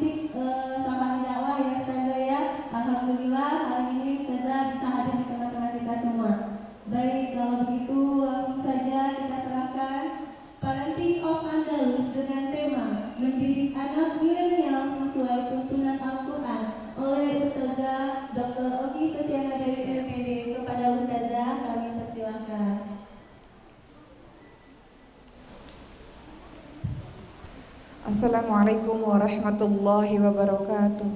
mengikuti safari dakwah ya Ustazah ya. Alhamdulillah hari ini Ustazah bisa hadir di tengah-tengah kita semua. Baik, kalau begitu langsung saja kita serahkan Parenting of Andalus dengan tema Mendidik Anak Milenial Sesuai Tuntunan Al-Quran oleh Ustazah Dr. Oki Setiana Dewi MPD. Kepada Ustazah kami persilahkan. Assalamualaikum warahmatullahi wabarakatuh.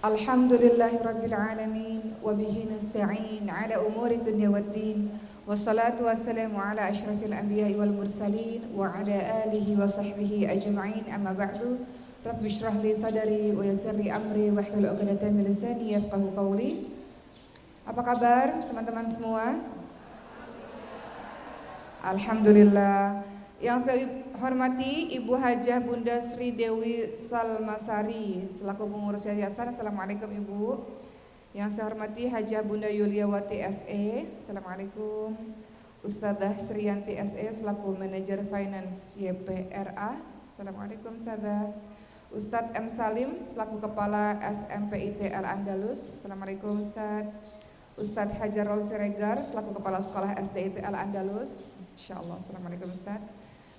Alhamdulillahirabbil alamin wa bihi nasta'in ala umuri dunya waddin. Wassalatu wassalamu ala asyrafil anbiya'i wal mursalin wa ala alihi wa sahbihi ajma'in. Amma ba'du. Rabbi shrah li sadri wa yassir li amri wahlul 'uqdatam min lisani yafqahu qawli. Apa kabar teman-teman semua? Alhamdulillah. Yang saya hormati Ibu Hajah Bunda Sri Dewi Salmasari selaku pengurus yayasan. Assalamualaikum Ibu. Yang saya hormati Hajah Bunda Yuliawati SE. Assalamualaikum. Ustadzah Sriyanti SE selaku manajer finance YPRA. Assalamualaikum Ustadzah. Ustadz M Salim selaku kepala SMPIT Al Andalus. Assalamualaikum Ustadz. Ustadz Hajarul Siregar selaku kepala sekolah SDIT Al Andalus. Insyaallah. Assalamualaikum Ustaz.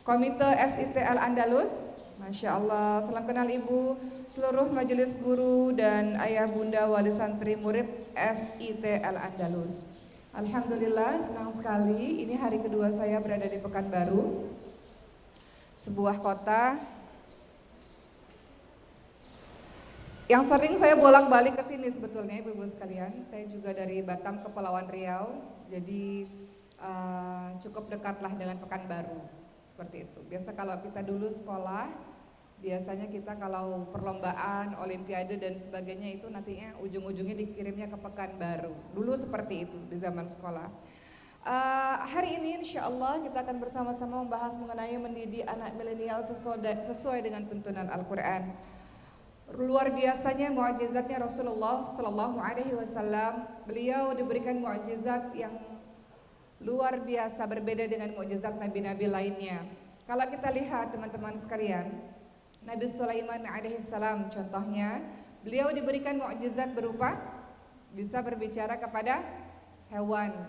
Komite SIT Al Andalus. Masya Allah. Salam kenal Ibu, seluruh majelis guru dan ayah bunda wali santri murid SIT Al Andalus. Alhamdulillah, senang sekali. Ini hari kedua saya berada di Pekanbaru, sebuah kota yang sering saya bolak-balik ke sini sebetulnya Ibu-ibu sekalian. Saya juga dari Batam, Kepulauan Riau. Jadi cukup dekatlah dengan Pekanbaru, seperti itu. Biasa kalau kita dulu sekolah, biasanya kita kalau perlombaan, olimpiade dan sebagainya itu nantinya ujung-ujungnya dikirimnya ke Pekanbaru. Dulu seperti itu di zaman sekolah. Hari ini insya Allah kita akan bersama-sama membahas mengenai mendidik anak milenial sesuai dengan tuntunan Al-Quran. Luar biasanya mu'jizatnya Rasulullah Sallallahu Alaihi Wasallam. Beliau diberikan mu'jizat yang luar biasa, berbeda dengan mukjizat nabi-nabi lainnya. Kalau kita lihat teman-teman sekalian, Nabi Sulaiman alaihissalam contohnya, beliau diberikan mukjizat berupa bisa berbicara kepada hewan,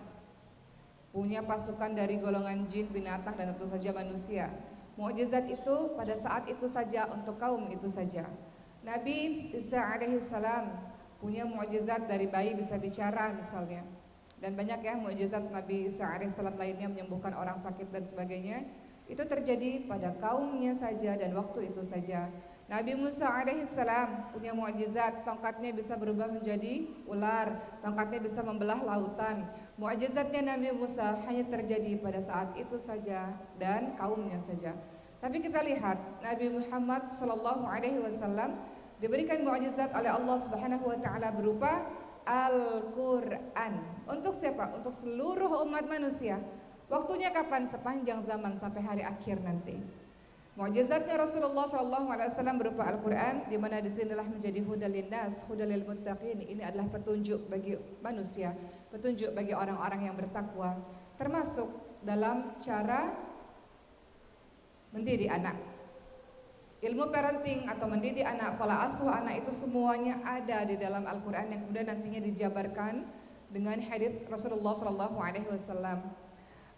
punya pasukan dari golongan jin, binatang dan tentu saja manusia. Mukjizat itu pada saat itu saja untuk kaum itu saja. Nabi Isa alaihissalam punya mukjizat dari bayi bisa bicara misalnya. Dan banyak ya mukjizat Nabi Isa alaihissalam lainnya, menyembuhkan orang sakit dan sebagainya. Itu terjadi pada kaumnya saja dan waktu itu saja. Nabi Musa alaihissalam punya mukjizat, tongkatnya bisa berubah menjadi ular, tongkatnya bisa membelah lautan. Mukjizatnya Nabi Musa hanya terjadi pada saat itu saja dan kaumnya saja. Tapi kita lihat Nabi Muhammad sallallahu alaihi wasallam diberikan mukjizat oleh Allah Subhanahu wa taala berupa Al-Quran. Untuk siapa? Untuk seluruh umat manusia. Waktunya kapan? Sepanjang zaman sampai hari akhir nanti. Mukjizatnya Rasulullah SAW berupa Al-Quran, di mana disinilah menjadi hudal linnas, hudal lil muttaqin. Ini adalah petunjuk bagi manusia, petunjuk bagi orang-orang yang bertakwa, termasuk dalam cara mendidik anak. Ilmu parenting atau mendidik anak, pola asuh anak itu semuanya ada di dalam Al-Quran yang kemudian nantinya dijabarkan dengan hadis Rasulullah SAW.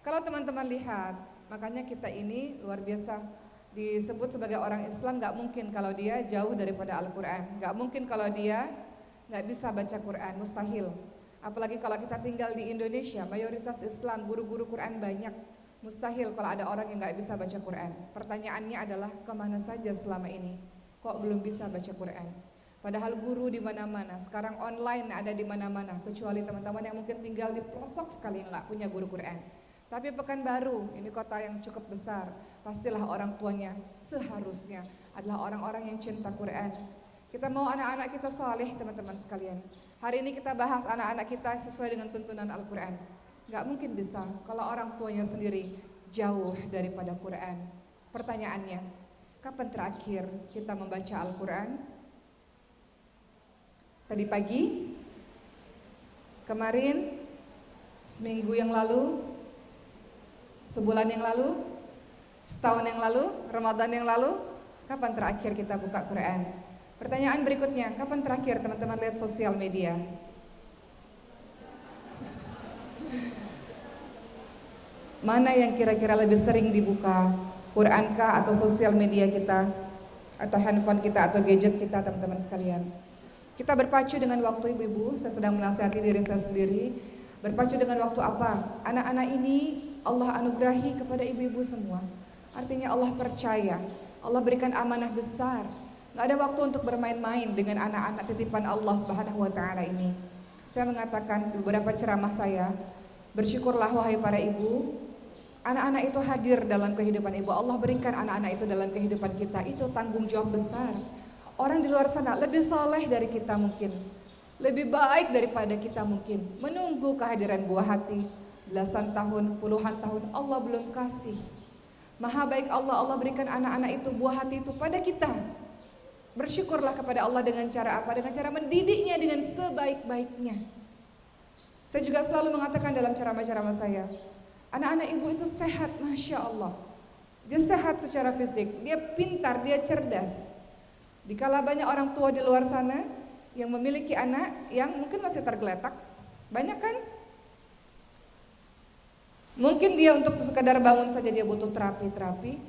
Kalau teman-teman lihat, makanya kita ini luar biasa disebut sebagai orang Islam. Gak mungkin kalau dia jauh daripada Al-Quran, gak mungkin kalau dia gak bisa baca Quran, mustahil. Apalagi kalau kita tinggal di Indonesia, mayoritas Islam, guru-guru Quran banyak. Mustahil kalau ada orang yang gak bisa baca Quran. Pertanyaannya adalah kemana saja selama ini? Kok belum bisa baca Quran? Padahal guru di mana-mana. Sekarang online ada di mana-mana. Kecuali teman-teman yang mungkin tinggal di pelosok sekali yang gak punya guru Quran. Tapi Pekanbaru, ini kota yang cukup besar. Pastilah orang tuanya seharusnya adalah orang-orang yang cinta Quran. Kita mau anak-anak kita saleh teman-teman sekalian. Hari ini kita bahas anak-anak kita sesuai dengan tuntunan Al-Quran. Gak mungkin bisa kalau orang tuanya sendiri jauh daripada Quran. Pertanyaannya, kapan terakhir kita membaca Al-Quran? Tadi pagi? Kemarin? Seminggu yang lalu? Sebulan yang lalu? Setahun yang lalu, Ramadan yang lalu, kapan terakhir kita buka Quran? Pertanyaan berikutnya, kapan terakhir teman-teman lihat sosial media? Mana yang kira-kira lebih sering dibuka? Quran kah atau sosial media kita? Atau handphone kita atau gadget kita, teman-teman sekalian? Kita berpacu dengan waktu, ibu-ibu. Saya sedang menasihati diri saya sendiri. Berpacu dengan waktu apa? Anak-anak ini Allah anugerahi kepada ibu-ibu semua. Artinya Allah percaya, Allah berikan amanah besar. Gak ada waktu untuk bermain-main dengan anak-anak titipan Allah Subhanahu wa Ta'ala ini. Saya mengatakan beberapa ceramah saya, bersyukurlah wahai para ibu, anak-anak itu hadir dalam kehidupan ibu. Allah berikan anak-anak itu dalam kehidupan kita. Itu tanggung jawab besar. Orang di luar sana lebih soleh dari kita mungkin, lebih baik daripada kita mungkin, menunggu kehadiran buah hati. Belasan tahun, puluhan tahun Allah belum kasih. Maha baik Allah, Allah berikan anak-anak itu, buah hati itu pada kita. Bersyukurlah kepada Allah dengan cara apa? Dengan cara mendidiknya dengan sebaik-baiknya. Saya juga selalu mengatakan dalam ceramah-ceramah saya, anak-anak ibu itu sehat, Masya Allah. Dia sehat secara fisik, dia pintar, dia cerdas. Dikala banyak orang tua di luar sana yang memiliki anak yang mungkin masih tergeletak, banyak kan? Mungkin dia untuk sekadar bangun saja dia butuh terapi.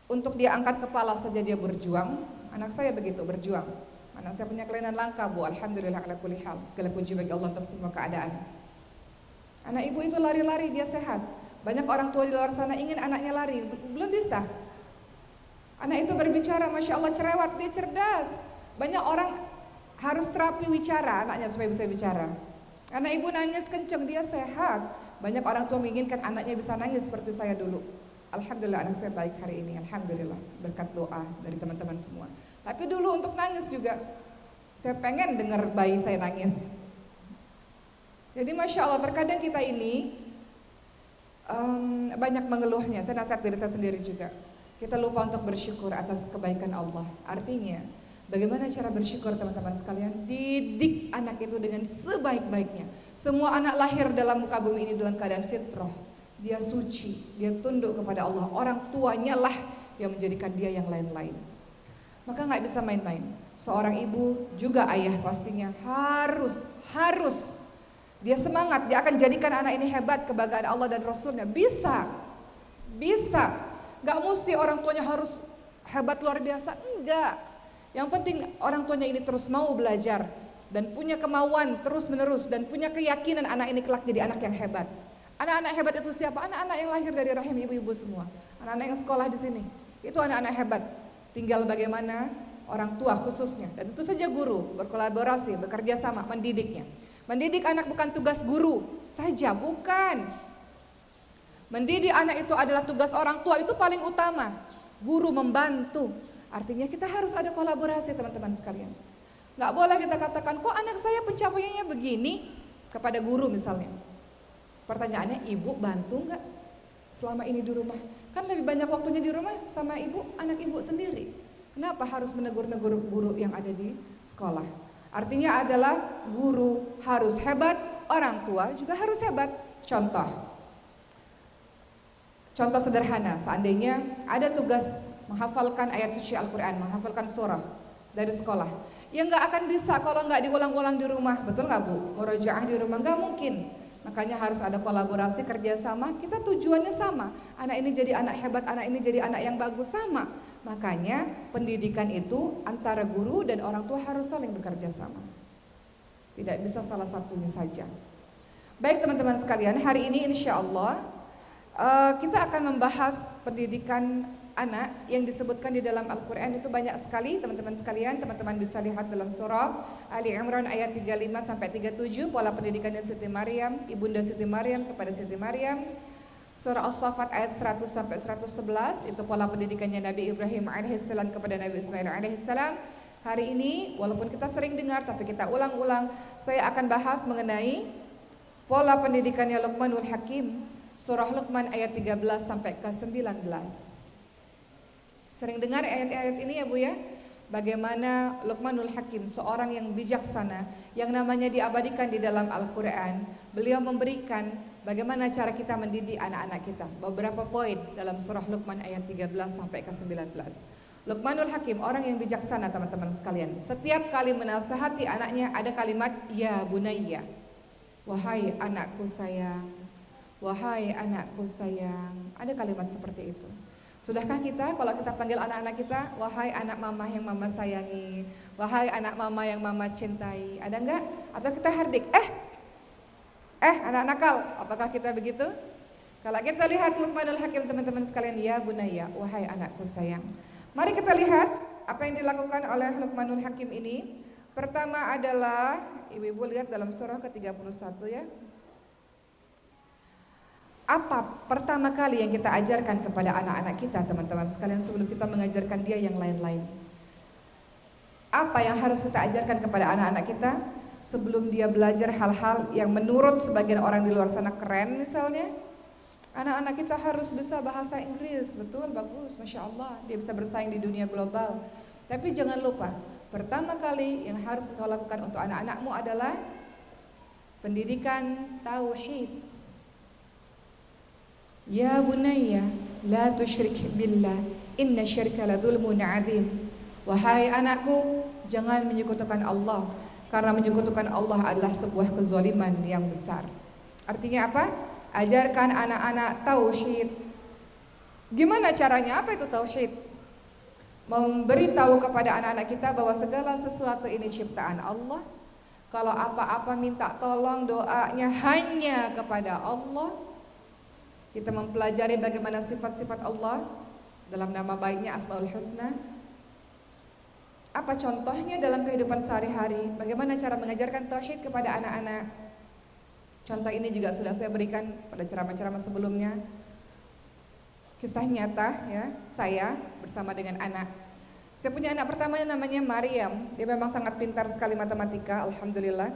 Untuk dia angkat kepala saja dia berjuang. Anak saya begitu, berjuang. Anak saya punya kelainan langka, Bu. Alhamdulillah ala kulli hal. Segala puji bagi Allah untuk semua keadaan. Anak ibu itu lari-lari, dia sehat. Banyak orang tua di luar sana ingin anaknya lari, belum bisa. Anak itu berbicara, Masya Allah cerewet, dia cerdas. Banyak orang harus terapi wicara anaknya supaya bisa bicara. Anak ibu nangis kenceng, dia sehat. Banyak orang tua menginginkan anaknya bisa nangis seperti saya dulu. Alhamdulillah anak saya baik hari ini, Alhamdulillah berkat doa dari teman-teman semua. Tapi dulu untuk nangis juga, saya pengen dengar bayi saya nangis. Jadi Masya Allah terkadang kita ini banyak mengeluhnya. Saya nasihat diri saya sendiri juga. Kita lupa untuk bersyukur atas kebaikan Allah. Artinya bagaimana cara bersyukur teman-teman sekalian? Didik anak itu dengan sebaik-baiknya. Semua anak lahir dalam muka bumi ini dalam keadaan fitrah. Dia suci, dia tunduk kepada Allah. Orang tuanya lah yang menjadikan dia yang lain-lain. Maka gak bisa main-main. Seorang ibu juga ayah pastinya harus dia semangat, dia akan jadikan anak ini hebat, kebanggaan Allah dan Rasulnya. Bisa. Gak mesti orang tuanya harus hebat luar biasa, enggak. Yang penting orang tuanya ini terus mau belajar dan punya kemauan terus menerus dan punya keyakinan anak ini kelak jadi anak yang hebat. Anak-anak hebat itu siapa? Anak-anak yang lahir dari rahim ibu-ibu semua. Anak-anak yang sekolah di sini. Itu anak-anak hebat. Tinggal bagaimana orang tua khususnya dan tentu saja guru berkolaborasi, bekerja sama mendidiknya. Mendidik anak bukan tugas guru saja, bukan. Mendidik anak itu adalah tugas orang tua, itu paling utama. Guru membantu. Artinya kita harus ada kolaborasi teman-teman sekalian. Gak boleh kita katakan, kok anak saya pencapaiannya begini kepada guru misalnya. Pertanyaannya, ibu bantu nggak selama ini di rumah? Kan lebih banyak waktunya di rumah sama ibu, anak ibu sendiri. Kenapa harus menegur-negur guru yang ada di sekolah? Artinya adalah guru harus hebat, orang tua juga harus hebat. Contoh sederhana, seandainya ada tugas menghafalkan ayat suci Al-Quran, menghafalkan surah dari sekolah, ya nggak akan bisa kalau nggak diulang-ulang di rumah, betul nggak Bu? Murojaah di rumah nggak mungkin. Makanya harus ada kolaborasi, kerjasama. Kita tujuannya sama. Anak ini jadi anak hebat, anak ini jadi anak yang bagus, sama. Makanya pendidikan itu antara guru dan orang tua harus saling bekerja sama. Tidak bisa salah satunya saja. Baik teman-teman sekalian, hari ini insya Allah kita akan membahas pendidikan anak yang disebutkan di dalam Al-Quran itu banyak sekali teman-teman sekalian. Teman-teman bisa lihat dalam surah Ali Imran ayat 35 sampai 37, pola pendidikannya Siti Maryam, ibunda Siti Maryam kepada Siti Maryam. Surah As-Saffat ayat 100 sampai 111 itu pola pendidikannya Nabi Ibrahim alaihissalam kepada Nabi Ismail alaihissalam. Hari ini walaupun kita sering dengar tapi kita ulang-ulang, saya akan bahas mengenai pola pendidikannya Luqmanul Hakim. Surah Luqman ayat 13 sampai ke 19. Sering dengar ayat-ayat ini ya Bu ya? Bagaimana Luqmanul Hakim, seorang yang bijaksana, yang namanya diabadikan di dalam Al-Quran. Beliau memberikan bagaimana cara kita mendidik anak-anak kita. Beberapa poin dalam surah Luqman ayat 13 sampai ke 19. Luqmanul Hakim, orang yang bijaksana teman-teman sekalian. Setiap kali menasihati anaknya ada kalimat ya bunayya. Wahai anakku sayang. Wahai anakku sayang. Ada kalimat seperti itu. Sudahkah kita kalau kita panggil anak-anak kita, wahai anak mama yang mama sayangi, wahai anak mama yang mama cintai, ada enggak? Atau kita hardik, anak nakal, apakah kita begitu? Kalau kita lihat Luqmanul Hakim teman-teman sekalian, ya bunayya, wahai anakku sayang. Mari kita lihat apa yang dilakukan oleh Luqmanul Hakim ini. Pertama adalah, ibu-ibu lihat dalam surah ke-31 ya. Apa pertama kali yang kita ajarkan kepada anak-anak kita teman-teman sekalian sebelum kita mengajarkan dia yang lain-lain? Apa yang harus kita ajarkan kepada anak-anak kita sebelum dia belajar hal-hal yang menurut sebagian orang di luar sana keren misalnya? Anak-anak kita harus bisa bahasa Inggris, betul, bagus, Masya Allah, dia bisa bersaing di dunia global. Tapi jangan lupa, pertama kali yang harus kau lakukan untuk anak-anakmu adalah pendidikan tauhid. Ya bunayya, la tusyrik billah, inna syirka la dzulmun adzim. Wahai anakku, jangan menyekutukan Allah, karena menyekutukan Allah adalah sebuah kezaliman yang besar. Artinya apa? Ajarkan anak-anak tauhid. Gimana caranya? Apa itu tauhid? Memberitahu kepada anak-anak kita bahwa segala sesuatu ini ciptaan Allah. Kalau apa-apa minta tolong doanya hanya kepada Allah. Kita mempelajari bagaimana sifat-sifat Allah dalam nama baiknya Asmaul Husna. Apa contohnya dalam kehidupan sehari-hari? Bagaimana cara mengajarkan tauhid kepada anak-anak? Contoh ini juga sudah saya berikan pada ceramah-ceramah sebelumnya. Kisah nyata ya, saya bersama dengan anak. Saya punya anak pertama yang namanya Maryam. Dia memang sangat pintar sekali matematika, alhamdulillah.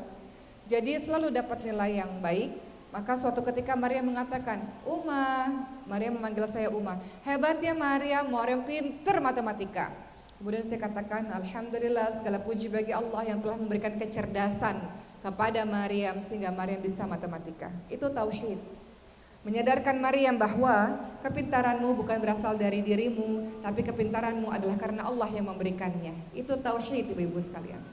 Jadi selalu dapat nilai yang baik. Maka suatu ketika Maryam mengatakan, Maryam memanggil saya Uma. Hebatnya Maryam pintar matematika. Kemudian saya katakan, alhamdulillah segala puji bagi Allah yang telah memberikan kecerdasan kepada Maryam sehingga Maryam bisa matematika. Itu tauhid. Menyadarkan Maryam bahwa kepintaranmu bukan berasal dari dirimu, tapi kepintaranmu adalah karena Allah yang memberikannya. Itu tauhid, ibu-ibu sekalian.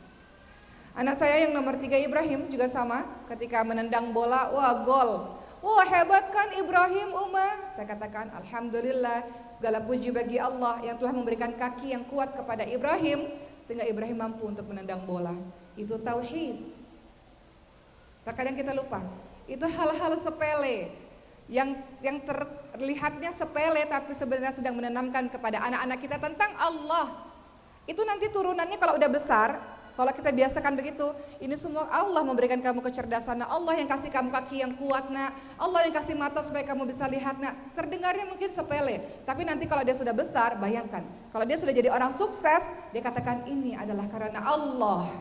Anak saya yang nomor 3 Ibrahim juga sama, ketika menendang bola, wah gol. Wah hebat kan Ibrahim, Uma. Saya katakan alhamdulillah segala puji bagi Allah yang telah memberikan kaki yang kuat kepada Ibrahim sehingga Ibrahim mampu untuk menendang bola. Itu tauhid. Terkadang kita lupa, itu hal-hal sepele yang terlihatnya sepele tapi sebenarnya sedang menanamkan kepada anak-anak kita tentang Allah. Itu nanti turunannya kalau udah besar. Kalau kita biasakan begitu, ini semua Allah memberikan kamu kecerdasan, Allah yang kasih kamu kaki yang kuat, nak. Allah yang kasih mata supaya kamu bisa lihat, nak. Terdengarnya mungkin sepele, tapi nanti kalau dia sudah besar, bayangkan. Kalau dia sudah jadi orang sukses, dia katakan ini adalah karena Allah.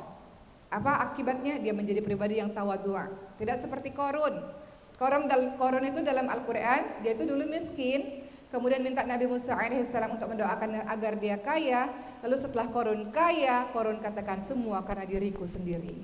Apa akibatnya? Dia menjadi pribadi yang tawadhu'. Tidak seperti Qarun. Qarun itu dalam Al-Quran, dia itu dulu miskin. Kemudian minta Nabi Musa alaihissalam untuk mendoakan agar dia kaya. Lalu setelah Qarun kaya, Qarun katakan semua karena diriku sendiri.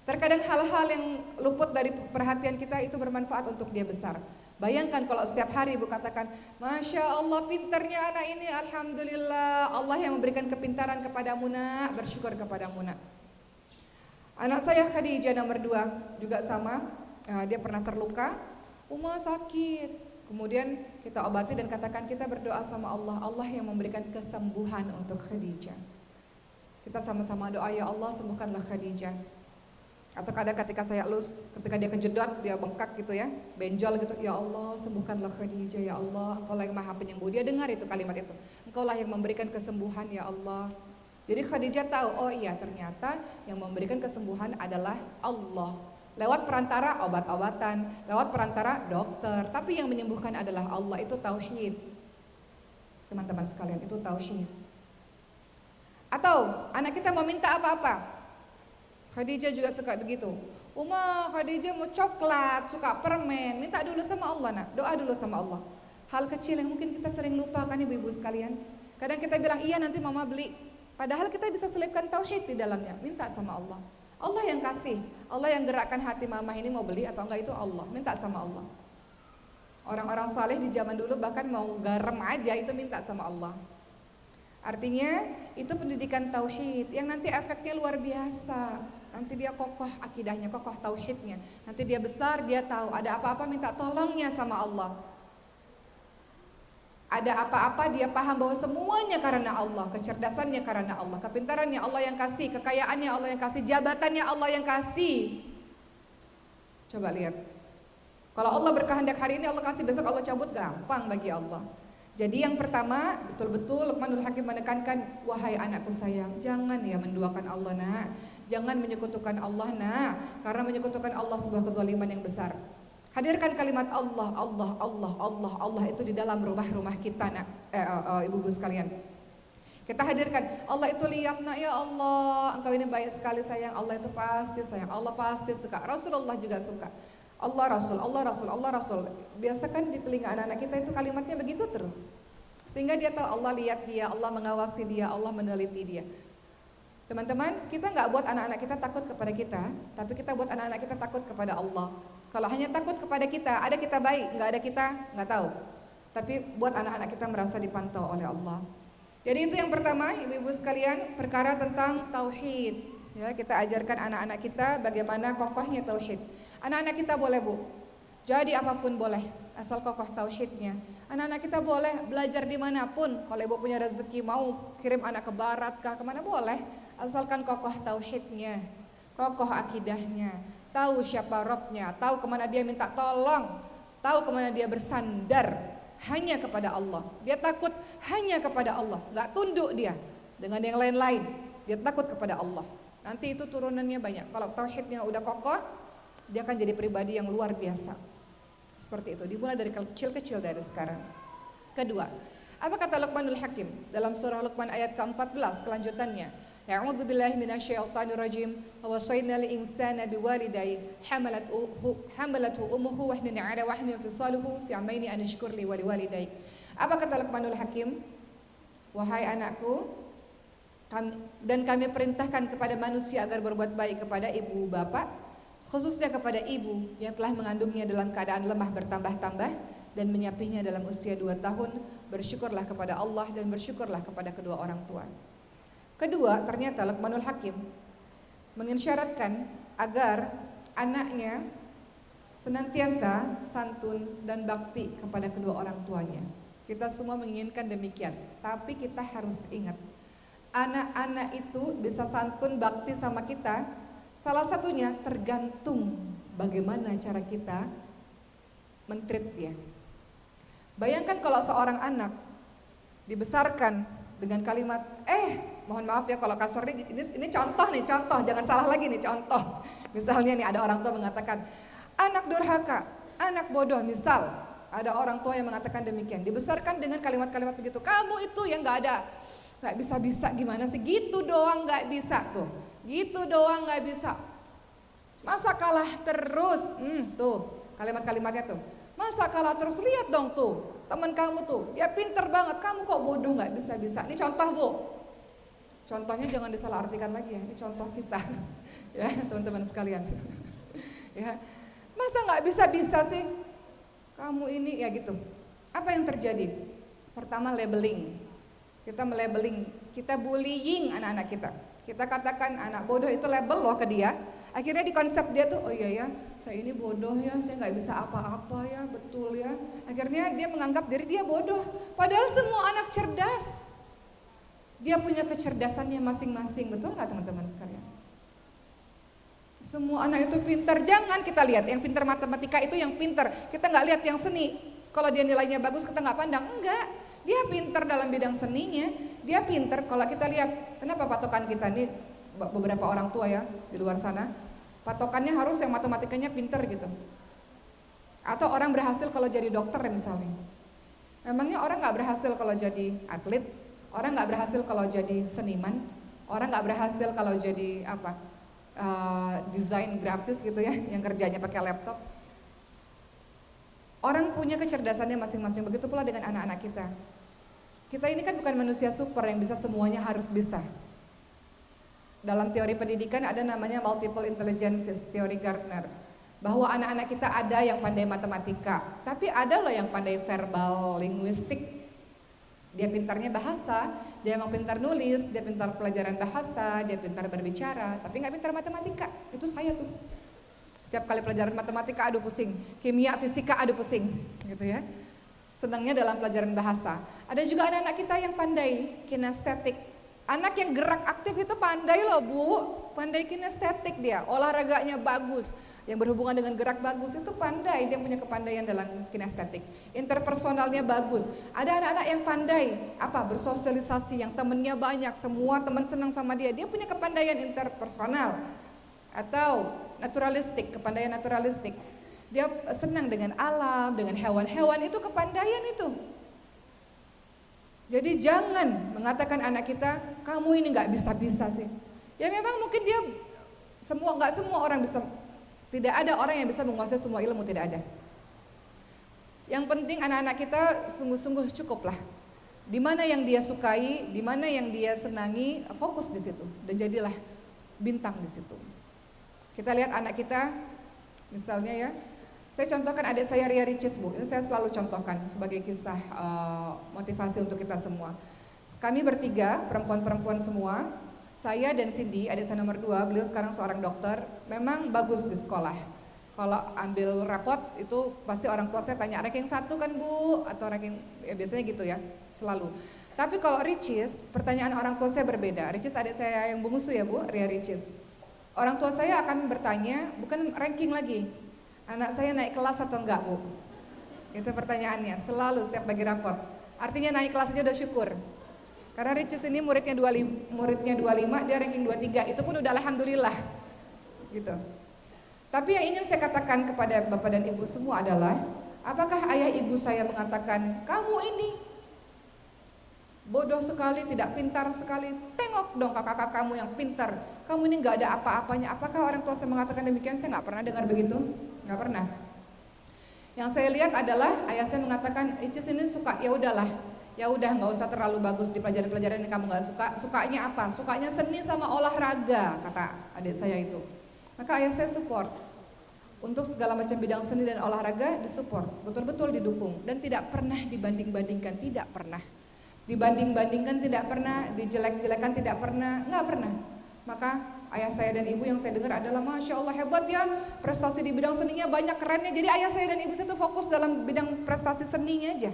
Terkadang hal-hal yang luput dari perhatian kita itu bermanfaat untuk dia besar. Bayangkan kalau setiap hari ibu katakan, Masya Allah pintarnya anak ini, alhamdulillah Allah yang memberikan kepintaran kepadamu, nak, bersyukur kepadamu, nak. Anak saya Khadijah nomor 2 juga sama, dia pernah terluka, Uma sakit. Kemudian kita obati dan katakan kita berdoa sama Allah, Allah yang memberikan kesembuhan untuk Khadijah. Kita sama-sama doa, ya Allah sembuhkanlah Khadijah. Atau kadang ketika saya ketika dia kejedot, dia bengkak gitu ya, benjol gitu, ya Allah sembuhkanlah Khadijah, ya Allah Engkaulah yang maha penyembuh. Dia dengar itu kalimat itu, Engkaulah yang memberikan kesembuhan, ya Allah. Jadi Khadijah tahu, oh iya ternyata yang memberikan kesembuhan adalah Allah. Lewat perantara obat-obatan, lewat perantara dokter, tapi yang menyembuhkan adalah Allah. Itu tauhid. Teman-teman sekalian, itu tauhid. Atau anak kita mau minta apa-apa, Khadijah juga suka begitu. Khadijah mau coklat, suka permen, minta dulu sama Allah, nak. Doa dulu sama Allah. Hal kecil yang mungkin kita sering lupa kan ibu-ibu sekalian. Kadang kita bilang iya nanti mama beli, padahal kita bisa selipkan tauhid di dalamnya. Minta sama Allah. Allah yang kasih, Allah yang gerakkan hati mama ini mau beli atau enggak itu Allah, minta sama Allah. Orang-orang saleh di zaman dulu bahkan mau garam aja itu minta sama Allah. Artinya itu pendidikan tauhid yang nanti efeknya luar biasa. Nanti dia kokoh akidahnya, kokoh tauhidnya. Nanti dia besar, dia tahu ada apa-apa minta tolongnya sama Allah. Ada apa-apa dia paham bahwa semuanya karena Allah, kecerdasannya karena Allah, kepintarannya Allah yang kasih, kekayaannya Allah yang kasih, jabatannya Allah yang kasih. Coba lihat. Kalau Allah berkehendak hari ini Allah kasih, besok Allah cabut, gampang bagi Allah. Jadi yang pertama, betul-betul Luqmanul Hakim menekankan, wahai anakku sayang, jangan ya menduakan Allah nak. Jangan menyekutukan Allah nak, karena menyekutukan Allah sebuah kezaliman yang besar. Hadirkan kalimat Allah, Allah, Allah, Allah, Allah itu di dalam rumah-rumah kita nak, ibu-ibu sekalian. Kita hadirkan, Allah itu lihat nak, ya Allah, engkau ini baik sekali sayang, Allah itu pasti sayang, Allah pasti suka, Rasulullah juga suka. Allah Rasul, Allah Rasul, Allah Rasul. Biasakan di telinga anak-anak kita itu kalimatnya begitu terus. Sehingga dia tahu Allah lihat dia, Allah mengawasi dia, Allah meneliti dia. Teman-teman, kita nggak buat anak-anak kita takut kepada kita, tapi kita buat anak-anak kita takut kepada Allah. Kalau hanya takut kepada kita, ada kita baik, nggak ada kita, nggak tahu. Tapi buat anak-anak kita merasa dipantau oleh Allah. Jadi itu yang pertama, ibu-ibu sekalian, perkara tentang tauhid. Ya, kita ajarkan anak-anak kita bagaimana kokohnya tauhid. Anak-anak kita boleh bu, jadi apapun boleh, asal kokoh tauhidnya. Anak-anak kita boleh belajar dimanapun. Kalau ibu punya rezeki mau kirim anak ke barat kah, kemana boleh, asalkan kokoh tauhidnya, kokoh akidahnya, tahu siapa Robnya, tahu kemana dia minta tolong, tahu kemana dia bersandar, hanya kepada Allah. Dia takut hanya kepada Allah, nggak tunduk dia dengan yang lain-lain. Dia takut kepada Allah. Nanti itu turunannya banyak. Kalau tauhidnya udah kokoh, dia akan jadi pribadi yang luar biasa. Seperti itu, dimulai dari kecil-kecil dari sekarang. Kedua, apa kata Luqmanul Hakim dalam surah Luqman ayat ke-14 kelanjutannya? A'udzu billahi minasyaitonir rajim. Wa wasaynal insana biwalidayhi hamalathu ummuhu wahnan 'ala wahnin fisaluhu fi 'amaini an ashkur li wa liwalidayk. Apa kata Luqmanul Hakim? Wahai anakku, dan kami perintahkan kepada manusia agar berbuat baik kepada ibu bapak, khususnya kepada ibu yang telah mengandungnya dalam keadaan lemah bertambah-tambah dan menyapihnya dalam usia 2 tahun. Bersyukurlah kepada Allah dan bersyukurlah kepada kedua orang tua. Kedua, ternyata Luqmanul Hakim mengisyaratkan agar anaknya senantiasa santun dan bakti kepada kedua orang tuanya. Kita semua menginginkan demikian, tapi kita harus ingat, anak-anak itu bisa santun bakti sama kita, salah satunya tergantung bagaimana cara kita men-treat dia. Bayangkan kalau seorang anak dibesarkan dengan kalimat, mohon maaf ya kalau kasar ini contoh nih, contoh, jangan salah lagi nih, contoh. Misalnya nih ada orang tua mengatakan, anak durhaka, anak bodoh, misal ada orang tua yang mengatakan demikian, dibesarkan dengan kalimat-kalimat begitu, kamu itu yang nggak bisa-bisa gimana sih, gitu doang nggak bisa tuh, gitu doang nggak bisa, masa kalah terus, tuh kalimat-kalimatnya tuh, masa kalah terus, lihat dong tuh teman kamu tuh, dia pinter banget, kamu kok bodoh nggak bisa-bisa. Ini contoh bu, contohnya jangan disalahartikan lagi ya, ini contoh kisah ya teman-teman sekalian. Ya, masa nggak bisa-bisa sih kamu ini, ya gitu. Apa yang terjadi? Pertama labeling. Kita melabeling, kita bullying anak-anak kita. Kita katakan anak bodoh itu label loh ke dia. Akhirnya di konsep dia tuh, oh iya ya, saya ini bodoh ya, saya nggak bisa apa-apa ya, betul ya. Akhirnya dia menganggap diri dia bodoh. Padahal semua anak cerdas. Dia punya kecerdasannya masing-masing, betul nggak teman-teman sekalian? Semua anak itu pintar. Jangan kita lihat yang pintar matematika itu yang pintar. Kita nggak lihat yang seni. Kalau dia nilainya bagus kita nggak pandang, enggak. Dia pintar dalam bidang seninya, dia pintar. Kalau kita lihat, kenapa patokan kita nih, beberapa orang tua ya di luar sana, patokannya harus yang matematikanya pintar gitu. Atau orang berhasil kalau jadi dokter misalnya. Memangnya orang nggak berhasil kalau jadi atlet, orang nggak berhasil kalau jadi seniman, orang nggak berhasil kalau jadi apa, desain grafis gitu ya, yang kerjanya pakai laptop. Orang punya kecerdasannya masing-masing, begitu pula dengan anak-anak kita. Kita ini kan bukan manusia super yang bisa semuanya harus bisa. dalam teori pendidikan ada namanya multiple intelligences, teori Gartner. Bahwa anak-anak kita ada yang pandai matematika, tapi ada loh yang pandai verbal, linguistik. Dia pintarnya bahasa, dia emang pintar nulis, dia pintar pelajaran bahasa, dia pintar berbicara, tapi nggak pintar matematika. Itu saya tuh. Setiap kali pelajaran matematika, aduh pusing. Kimia, fisika, aduh pusing, gitu ya. Senangnya dalam pelajaran bahasa. Ada juga anak-anak kita yang pandai kinestetik. Anak yang gerak aktif itu pandai loh Bu, pandai kinestetik dia, olahraganya bagus. Yang berhubungan dengan gerak bagus itu pandai, dia punya kepandaian dalam kinestetik. Interpersonalnya bagus. Ada anak-anak yang pandai bersosialisasi, yang temennya banyak, semua teman senang sama dia. Dia punya kepandaian interpersonal. Atau naturalistik, kepandaian naturalistik. Dia senang dengan alam, dengan hewan-hewan, itu kepandaian itu. Jadi jangan mengatakan anak kita, kamu ini nggak bisa-bisa sih. Ya memang mungkin dia nggak semua orang bisa. Tidak ada orang yang bisa menguasai semua ilmu, tidak ada. Yang penting anak-anak kita sungguh-sungguh cukuplah. Di mana yang dia sukai, di mana yang dia senangi, fokus di situ dan jadilah bintang di situ. Kita lihat anak kita, misalnya ya, saya contohkan adik saya Ria Ricis Bu. Ini saya selalu contohkan sebagai kisah motivasi untuk kita semua. Kami bertiga, perempuan-perempuan semua. Saya dan Cindy, adik saya nomor 2, beliau sekarang seorang dokter, memang bagus di sekolah. Kalau ambil rapot itu pasti orang tua saya tanya, ranking 1 kan Bu? Atau ranking, ya biasanya gitu ya, selalu. Tapi kalau Ricis, pertanyaan orang tua saya berbeda. Ricis adik saya yang bungsu ya Bu, Ria Ricis. Orang tua saya akan bertanya, bukan ranking lagi, anak saya naik kelas atau enggak Bu? Itu pertanyaannya, selalu setiap bagi rapot. Artinya naik kelas aja udah syukur. Karena Ricis ini muridnya 25, dia ranking 23, itu pun udah alhamdulillah. Gitu. Tapi yang ingin saya katakan kepada Bapak dan Ibu semua adalah, apakah ayah ibu saya mengatakan, kamu ini bodoh sekali, tidak pintar sekali, tengok dong kakak-kakak kamu yang pintar, kamu ini gak ada apa-apanya. Apakah orang tua saya mengatakan demikian? Saya gak pernah dengar begitu, gak pernah. Yang saya lihat adalah ayah saya mengatakan, Ricis ini suka, ya udahlah. Ya udah nggak usah terlalu bagus di pelajaran-pelajaran yang kamu nggak suka. Sukanya apa? Sukanya seni sama olahraga, kata adik saya itu. Maka ayah saya support untuk segala macam bidang seni dan olahraga, disupport, betul-betul didukung dan tidak pernah dibanding-bandingkan, tidak pernah. Dibanding-bandingkan tidak pernah, dijelek-jelekan tidak pernah, nggak pernah. Maka ayah saya dan ibu yang saya dengar adalah Masya Allah hebat ya, prestasi di bidang seninya banyak, kerennya. Jadi ayah saya dan ibu saya itu fokus dalam bidang prestasi seninya aja.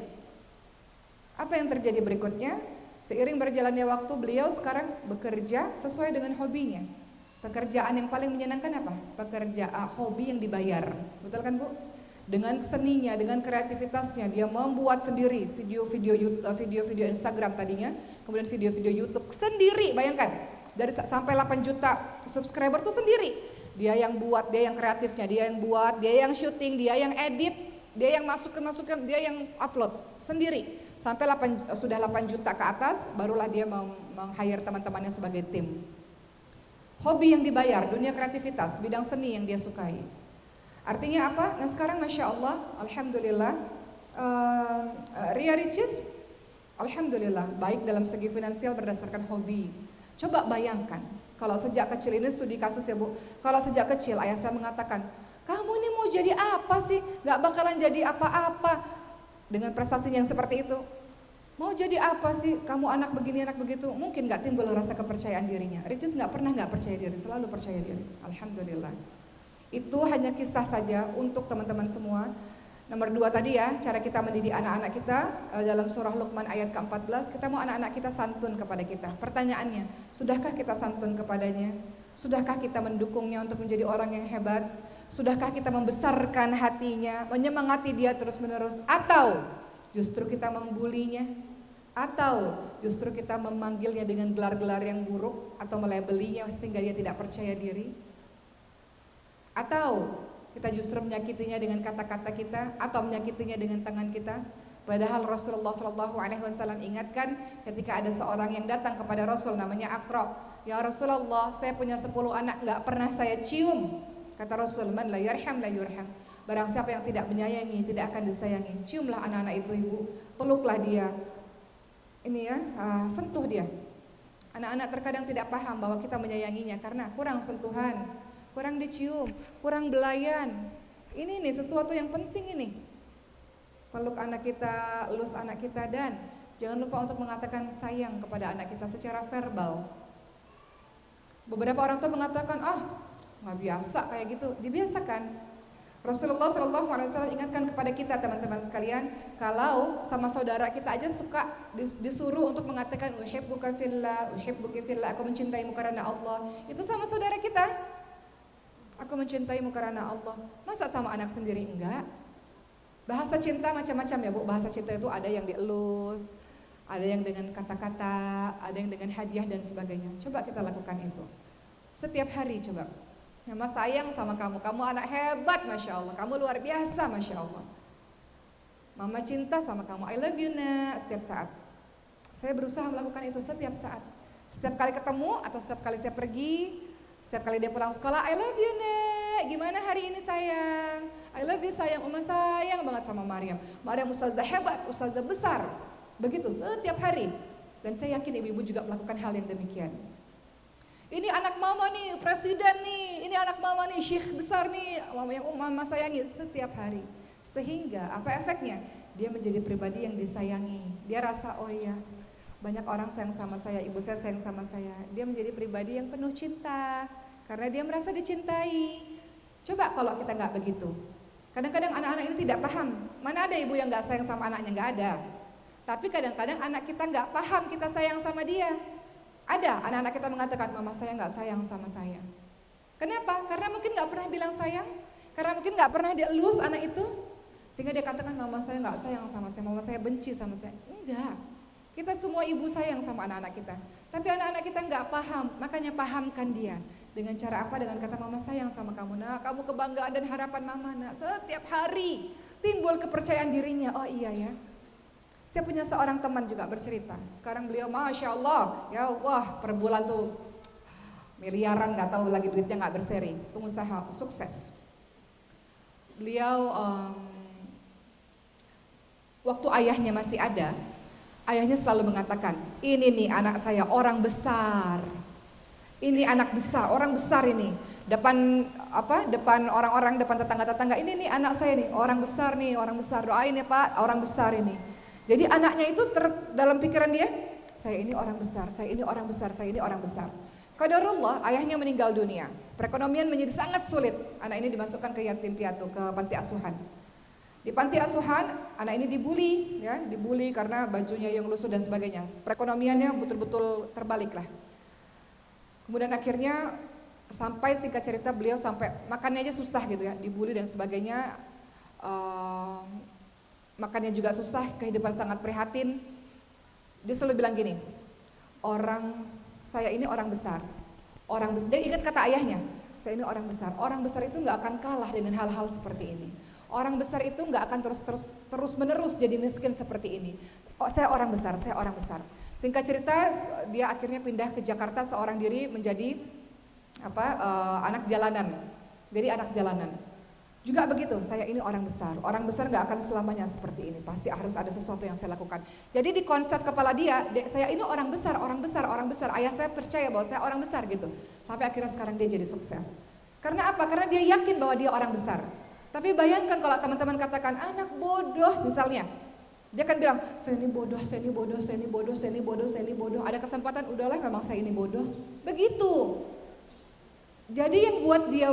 Apa yang terjadi berikutnya? Seiring berjalannya waktu, beliau sekarang bekerja sesuai dengan hobinya. Pekerjaan yang paling menyenangkan apa? Pekerjaan hobi yang dibayar. Betul kan Bu? Dengan seninya, dengan kreativitasnya, dia membuat sendiri video-video Instagram tadinya, kemudian video-video YouTube sendiri, bayangkan. Dari sampai 8 juta subscriber tuh sendiri. Dia yang buat, dia yang kreatifnya, dia yang buat, dia yang syuting, dia yang edit, dia yang masukin, dia yang upload sendiri. Sampai sudah 8 juta ke atas, barulah dia meng-hire teman-temannya sebagai tim. Hobi yang dibayar, dunia kreativitas, bidang seni yang dia sukai. Artinya apa? Nah sekarang Masya Allah, Alhamdulillah, Ria Ricis, Alhamdulillah, baik dalam segi finansial berdasarkan hobi. Coba bayangkan, kalau sejak kecil, ini studi kasus ya Bu, kalau sejak kecil ayah saya mengatakan, kamu ini mau jadi apa sih? Gak bakalan jadi apa-apa. Dengan prestasinya yang seperti itu, mau jadi apa sih? Kamu anak begini, anak begitu, mungkin gak timbul rasa kepercayaan dirinya. Ricis gak pernah gak percaya diri, selalu percaya diri. Alhamdulillah. Itu hanya kisah saja untuk teman-teman semua. Nomor 2 tadi ya, cara kita mendidik anak-anak kita dalam surah Luqman ayat ke-14, kita mau anak-anak kita santun kepada kita. Pertanyaannya, sudahkah kita santun kepadanya? Sudahkah kita mendukungnya untuk menjadi orang yang hebat? Sudahkah kita membesarkan hatinya, menyemangati dia terus-menerus? Atau justru kita membulinya? Atau justru kita memanggilnya dengan gelar-gelar yang buruk atau melabelinya sehingga dia tidak percaya diri? Atau kita justru menyakitinya dengan kata-kata kita atau menyakitinya dengan tangan kita? Padahal Rasulullah SAW ingatkan ketika ada seorang yang datang kepada Rasul namanya Aqra. Ya Rasulullah, saya punya 10 anak, gak pernah saya cium. Kata Rasul, man la yarham la yurham. Barang siapa yang tidak menyayangi, tidak akan disayangi. Ciumlah anak-anak itu ibu, peluklah dia. Ini ya, sentuh dia. Anak-anak terkadang tidak paham bahwa kita menyayanginya karena kurang sentuhan, kurang dicium, kurang belayan. Ini nih sesuatu yang penting ini. Peluk anak kita, elus anak kita, dan jangan lupa untuk mengatakan sayang kepada anak kita secara verbal. Beberapa orang tuh mengatakan, nggak biasa kayak gitu. Dibiasakan. Rasulullah SAW ingatkan kepada kita teman-teman sekalian, kalau sama saudara kita aja suka disuruh untuk mengatakan uhibbuka fillah, uhibbuki fillah, aku mencintaimu karena Allah. Itu sama saudara kita. Aku mencintaimu karena Allah. Masa sama anak sendiri enggak? Bahasa cinta macam-macam ya Bu. Bahasa cinta itu ada yang dielus, ada yang dengan kata-kata, ada yang dengan hadiah dan sebagainya. Coba kita lakukan itu setiap hari. Coba, Mama sayang sama kamu, kamu anak hebat, Masya Allah, kamu luar biasa, Masya Allah. Mama cinta sama kamu, I love you nak. Setiap saat saya berusaha melakukan itu, setiap saat. Setiap kali ketemu atau setiap kali saya pergi, setiap kali dia pulang sekolah, I love you nak, gimana hari ini sayang, I love you sayang, Mama sayang banget sama Maryam. Maryam ustazah hebat, ustazah besar. Begitu setiap hari. Dan saya yakin ibu-ibu juga melakukan hal yang demikian. Ini anak mama nih, presiden nih, ini anak mama nih, syekh besar nih, mama yang mama sayangi setiap hari. Sehingga apa efeknya? Dia menjadi pribadi yang disayangi. Dia rasa, oh iya, banyak orang sayang sama saya, ibu saya sayang sama saya. Dia menjadi pribadi yang penuh cinta, karena dia merasa dicintai. Coba kalau kita nggak begitu. Kadang-kadang anak-anak ini tidak paham. Mana ada ibu yang nggak sayang sama anaknya? Nggak ada. Tapi kadang-kadang anak kita nggak paham kita sayang sama dia. Ada anak-anak kita mengatakan, mama saya nggak sayang sama saya. Kenapa? Karena mungkin nggak pernah bilang sayang, karena mungkin nggak pernah dielus anak itu, sehingga dia katakan mama saya nggak sayang sama saya, mama saya benci sama saya. Enggak, kita semua ibu sayang sama anak-anak kita. Tapi anak-anak kita nggak paham, makanya pahamkan dia. Dengan cara apa? Dengan kata mama sayang sama kamu nak, kamu kebanggaan dan harapan mama nak. Setiap hari timbul kepercayaan dirinya, oh iya ya. Saya punya seorang teman juga bercerita. Sekarang beliau Masya Allah, ya wah per bulan tuh miliaran, nggak tahu lagi duitnya nggak berseri. Pengusaha sukses. Beliau waktu ayahnya masih ada, ayahnya selalu mengatakan, ini nih anak saya orang besar. Ini anak besar, orang besar ini. Depan orang-orang, depan tetangga-tetangga, ini nih anak saya nih, orang besar nih, orang besar. Doain ya Pak, orang besar ini. Jadi anaknya itu dalam pikiran dia, saya ini orang besar, saya ini orang besar, saya ini orang besar. Qadarullah, ayahnya meninggal dunia. Perekonomian menjadi sangat sulit. Anak ini dimasukkan ke yatim piatu, ke panti asuhan. Di panti asuhan, anak ini dibully, ya, dibully karena bajunya yang lusuh dan sebagainya. Perekonomiannya betul-betul terbalik lah. Kemudian akhirnya sampai singkat cerita beliau sampai makannya aja susah gitu ya, dibully dan sebagainya. Makannya juga susah, kehidupan sangat prihatin. Dia selalu bilang gini, saya ini orang besar. Dia ingat kata ayahnya, saya ini orang besar. Orang besar itu nggak akan kalah dengan hal-hal seperti ini. Orang besar itu nggak akan terus menerus jadi miskin seperti ini. Saya orang besar, saya orang besar. Singkat cerita, dia akhirnya pindah ke Jakarta seorang diri menjadi anak jalanan. Jadi anak jalanan. Juga begitu, saya ini orang besar. Orang besar gak akan selamanya seperti ini. Pasti harus ada sesuatu yang saya lakukan. Jadi di konsep kepala dia, saya ini orang besar, orang besar, orang besar. Ayah saya percaya bahwa saya orang besar gitu. Sampai akhirnya sekarang dia jadi sukses. Karena apa? Karena dia yakin bahwa dia orang besar. Tapi bayangkan kalau teman-teman katakan anak bodoh misalnya. Dia akan bilang, saya ini bodoh, saya ini bodoh, saya ini bodoh, saya ini bodoh, saya ini bodoh. Ada kesempatan, udahlah memang saya ini bodoh. Begitu. Jadi yang buat dia,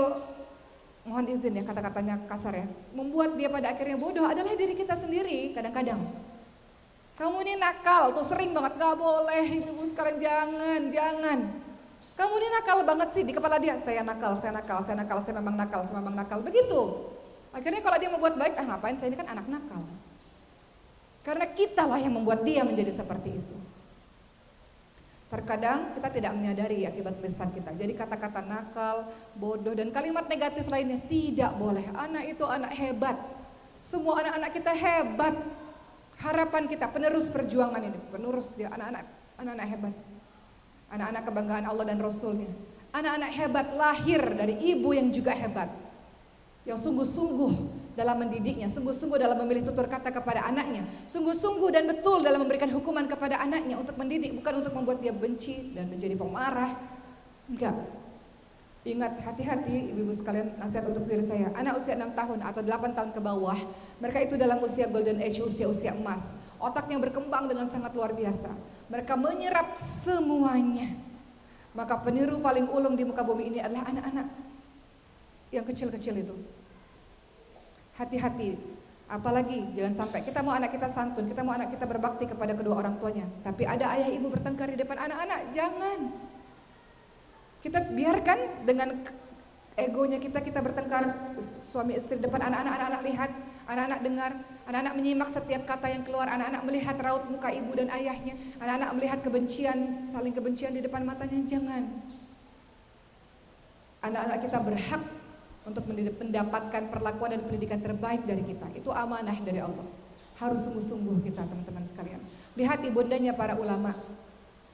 mohon izin ya kata-katanya kasar ya, membuat dia pada akhirnya bodoh adalah diri kita sendiri kadang-kadang. Kamu ini nakal, tuh sering banget, gak boleh, ibu sekarang jangan. Kamu ini nakal banget sih, di kepala dia, saya nakal, saya memang nakal, begitu. Akhirnya kalau dia mau buat baik, ngapain, saya ini kan anak nakal. Karena kitalah yang membuat dia menjadi seperti itu. Terkadang kita tidak menyadari akibat lisan kita. Jadi kata-kata nakal, bodoh, dan kalimat negatif lainnya tidak boleh. Anak itu anak hebat. Semua anak-anak kita hebat. Harapan kita penerus perjuangan ini, penerus dia anak-anak hebat. Anak-anak kebanggaan Allah dan Rasulnya. Anak-anak hebat lahir dari ibu yang juga hebat. Yang sungguh-sungguh dalam mendidiknya, sungguh-sungguh dalam memilih tutur kata kepada anaknya, sungguh-sungguh dan betul dalam memberikan hukuman kepada anaknya untuk mendidik, bukan untuk membuat dia benci dan menjadi pemarah. Enggak. Ingat, hati-hati ibu-ibu sekalian, nasihat untuk diri saya. Anak usia 6 tahun atau 8 tahun ke bawah, mereka itu dalam usia golden age, usia emas. Otaknya berkembang dengan sangat luar biasa. Mereka menyerap semuanya. Maka peniru paling ulung di muka bumi ini adalah anak-anak yang kecil-kecil itu. Hati-hati. Apalagi jangan sampai kita mau anak kita santun, kita mau anak kita berbakti kepada kedua orang tuanya, tapi ada ayah ibu bertengkar di depan anak-anak. Jangan. Kita biarkan dengan egonya kita bertengkar suami istri depan anak-anak lihat, anak-anak dengar, anak-anak menyimak setiap kata yang keluar, anak-anak melihat raut muka ibu dan ayahnya, anak-anak melihat kebencian, saling kebencian di depan matanya. Jangan. Anak-anak kita berhak untuk mendapatkan perlakuan dan pendidikan terbaik dari kita. Itu amanah dari Allah. Harus sungguh-sungguh kita, teman-teman sekalian. Lihat ibundanya para ulama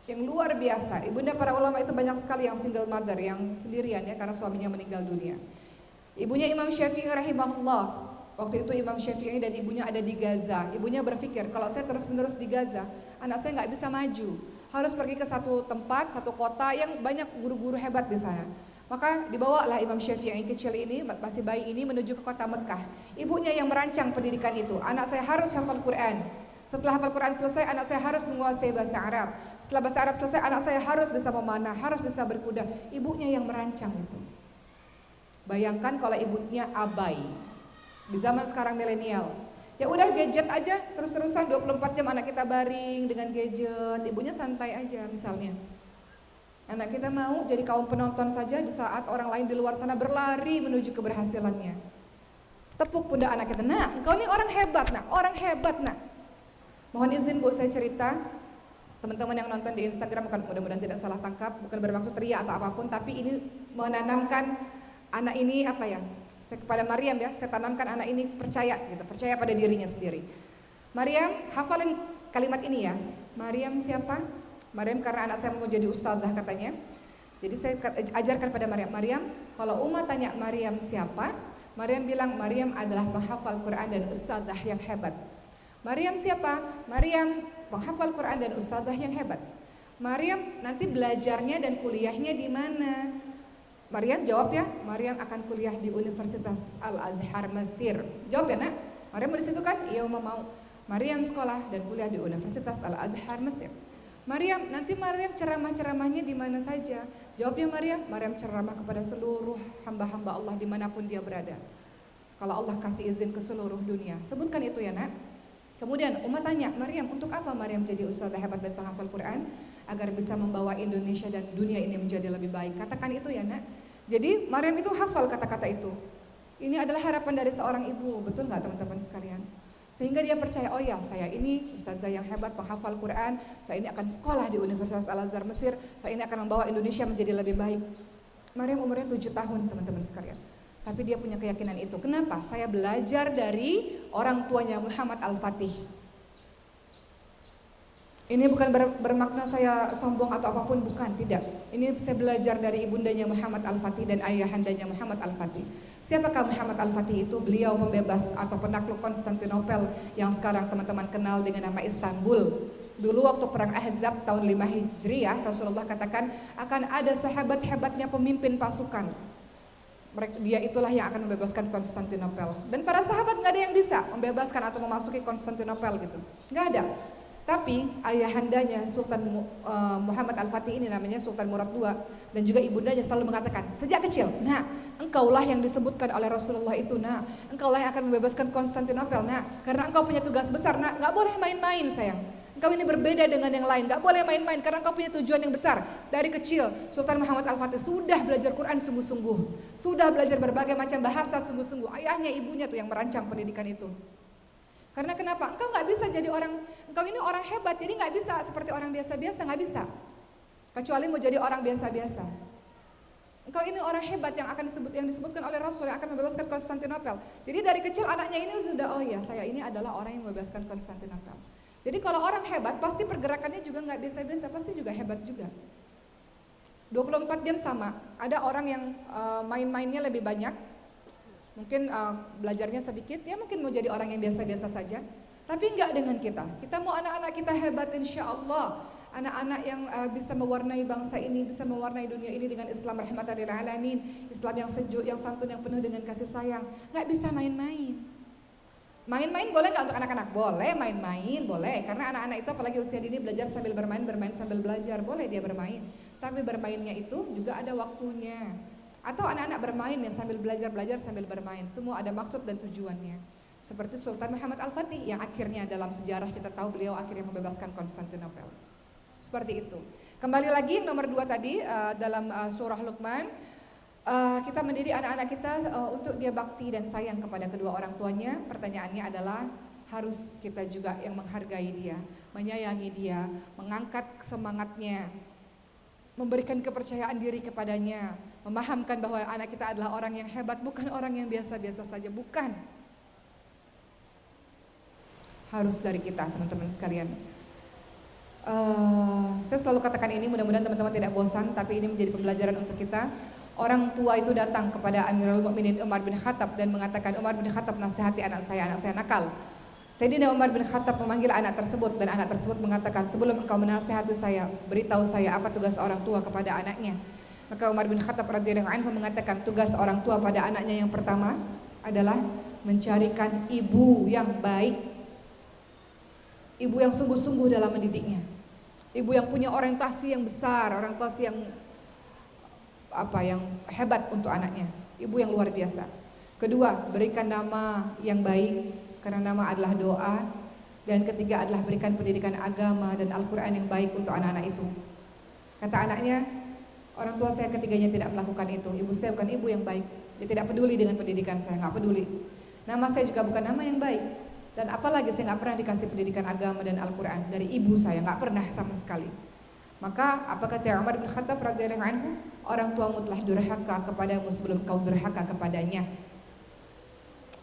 yang luar biasa. Ibunda para ulama itu banyak sekali yang single mother, yang sendirian ya karena suaminya meninggal dunia. Ibunya Imam Syafi'i rahimahullah. Waktu itu Imam Syafi'i dan ibunya ada di Gaza. Ibunya berpikir, kalau saya terus-menerus di Gaza, anak saya nggak bisa maju. Harus pergi ke satu tempat, satu kota yang banyak guru-guru hebat di sana. Maka dibawalah Imam Syafi'i yang kecil ini, masih bayi ini, menuju ke kota Mekah. Ibunya yang merancang pendidikan itu. Anak saya harus hafal Quran. Setelah hafal Quran selesai, anak saya harus menguasai bahasa Arab. Setelah bahasa Arab selesai, anak saya harus bisa memanah, harus bisa berkuda. Ibunya yang merancang itu. Bayangkan kalau ibunya abai. Di zaman sekarang milenial, ya udah gadget aja terus-terusan 24 jam anak kita baring dengan gadget. Ibunya santai aja misalnya. Anak kita mau jadi kaum penonton saja di saat orang lain di luar sana berlari menuju keberhasilannya. Tepuk pundak anak kita. Nah, engkau ini orang hebat, nak. Orang hebat, nak. Mohon izin Bu, saya cerita. Teman-teman yang nonton di Instagram, bukan, mudah-mudahan tidak salah tangkap, bukan bermaksud ria atau apapun, tapi ini menanamkan anak ini apa ya? Kepada Maryam ya, saya tanamkan anak ini percaya gitu, percaya pada dirinya sendiri. Maryam, hafalin kalimat ini ya. Maryam siapa? Maryam karena anak saya mau jadi ustadzah katanya. Jadi saya ajarkan pada Maryam. Maryam, kalau umat tanya Maryam siapa? Maryam bilang Maryam adalah penghafal Quran dan ustadzah yang hebat. Maryam siapa? Maryam penghafal Quran dan ustadzah yang hebat. Maryam nanti belajarnya dan kuliahnya di mana? Maryam jawab ya, Maryam akan kuliah di Universitas Al-Azhar Mesir. Jawab ya nak? Maryam di situ kan? Iya mau. Maryam sekolah dan kuliah di Universitas Al-Azhar Mesir. Maryam, nanti Maryam ceramah-ceramahnya di mana saja? Jawabnya Maryam ceramah kepada seluruh hamba-hamba Allah dimanapun dia berada. Kalau Allah kasih izin ke seluruh dunia. Sebutkan itu ya nak. Kemudian umat tanya, Maryam, untuk apa Maryam jadi ustadzah hebat dan penghafal Quran? Agar bisa membawa Indonesia dan dunia ini menjadi lebih baik. Katakan itu ya nak. Jadi Maryam itu hafal kata-kata itu. Ini adalah harapan dari seorang ibu, betul nggak teman-teman sekalian? Sehingga dia percaya, oh ya saya ini ustazah yang hebat penghafal Quran, saya ini akan sekolah di Universitas Al-Azhar Mesir, saya ini akan membawa Indonesia menjadi lebih baik. Maryam umurnya 7 tahun teman-teman sekalian. Tapi dia punya keyakinan itu. Kenapa? Saya belajar dari orang tuanya Muhammad Al-Fatih. Ini bukan bermakna saya sombong atau apapun, bukan, tidak. Ini saya belajar dari ibundanya Muhammad Al-Fatih dan ayahandanya Muhammad Al-Fatih. Siapakah Muhammad Al-Fatih itu? Beliau pembebas atau penakluk Konstantinopel yang sekarang teman-teman kenal dengan nama Istanbul. Dulu waktu perang Ahzab tahun 5 Hijriah, Rasulullah katakan akan ada sehebat-hebatnya pemimpin pasukan. Dia itulah yang akan membebaskan Konstantinopel. Dan para sahabat nggak ada yang bisa membebaskan atau memasuki Konstantinopel gitu, nggak ada. Tapi ayahandanya Sultan Muhammad Al-Fatih ini namanya Sultan Murad II dan juga ibundanya selalu mengatakan sejak kecil, nah engkaulah yang disebutkan oleh Rasulullah itu, nah engkaulah yang akan membebaskan Konstantinopel, nah karena engkau punya tugas besar, nah nggak boleh main-main sayang. Engkau ini berbeda dengan yang lain, gak boleh main-main karena engkau punya tujuan yang besar. Dari kecil Sultan Muhammad Al-Fatih sudah belajar Quran sungguh-sungguh, sudah belajar berbagai macam bahasa sungguh-sungguh. Ayahnya, ibunya tuh yang merancang pendidikan itu. Karena kenapa? Engkau gak bisa jadi orang, engkau ini orang hebat, jadi gak bisa seperti orang biasa-biasa, gak bisa. Kecuali mau jadi orang biasa-biasa. Engkau ini orang hebat yang disebutkan oleh Rasul yang akan membebaskan Konstantinopel. Jadi dari kecil anaknya ini sudah, oh ya saya ini adalah orang yang membebaskan Konstantinopel. Jadi kalau orang hebat pasti pergerakannya juga nggak biasa-biasa, pasti juga hebat juga. 24 jam sama. Ada orang yang main-mainnya lebih banyak, mungkin belajarnya sedikit, dia mungkin mau jadi orang yang biasa-biasa saja. Tapi enggak dengan kita. Kita mau anak-anak kita hebat insya Allah. Anak-anak yang bisa mewarnai bangsa ini, bisa mewarnai dunia ini dengan Islam rahmatan lil alamin, Islam yang sejuk, yang santun, yang penuh dengan kasih sayang. Nggak bisa main-main. Main-main boleh nggak untuk anak-anak? Boleh main-main, boleh. Karena anak-anak itu apalagi usia dini belajar sambil bermain, bermain sambil belajar, boleh dia bermain. Tapi bermainnya itu juga ada waktunya. Atau anak-anak bermain ya sambil belajar sambil bermain. Semua ada maksud dan tujuannya. Seperti Sultan Muhammad Al-Fatih yang akhirnya dalam sejarah kita tahu beliau akhirnya membebaskan Konstantinopel. Seperti itu. Kembali lagi nomor 2 tadi dalam surah Luqman, kita mendidik anak-anak kita untuk dia bakti dan sayang kepada kedua orang tuanya. Pertanyaannya adalah harus kita juga yang menghargai dia, menyayangi dia, mengangkat semangatnya, memberikan kepercayaan diri kepadanya, memahamkan bahwa anak kita adalah orang yang hebat, bukan orang yang biasa-biasa saja, bukan. Harus dari kita teman-teman sekalian. Saya selalu katakan ini, mudah-mudahan teman-teman tidak bosan, tapi ini menjadi pembelajaran untuk kita. Orang tua itu datang kepada Amirul Mukminin Umar bin Khattab dan mengatakan, Umar bin Khattab nasihati anak saya nakal. Sayyidina Umar bin Khattab memanggil anak tersebut dan anak tersebut mengatakan, sebelum engkau menasihati saya, beritahu saya apa tugas orang tua kepada anaknya. Maka Umar bin Khattab radhiyallahu anhu mengatakan, tugas orang tua pada anaknya yang pertama adalah mencarikan ibu yang baik, ibu yang sungguh-sungguh dalam mendidiknya, ibu yang punya orientasi yang besar, orientasi yang yang hebat untuk anaknya, ibu yang luar biasa. Kedua, berikan nama yang baik, karena nama adalah doa. Dan ketiga adalah berikan pendidikan agama dan Al-Quran yang baik untuk anak-anak itu. Kata anaknya, orang tua saya ketiganya tidak melakukan itu. Ibu saya bukan ibu yang baik, dia tidak peduli dengan pendidikan saya, nggak peduli. Nama saya juga bukan nama yang baik. Dan apalagi saya nggak pernah dikasih pendidikan agama dan Al-Quran dari ibu saya, nggak pernah sama sekali. Maka apa kata Umar bin Khattab radhiyallahu anhu, orang tuamu telah durhaka kepadamu sebelum kau durhaka kepadanya.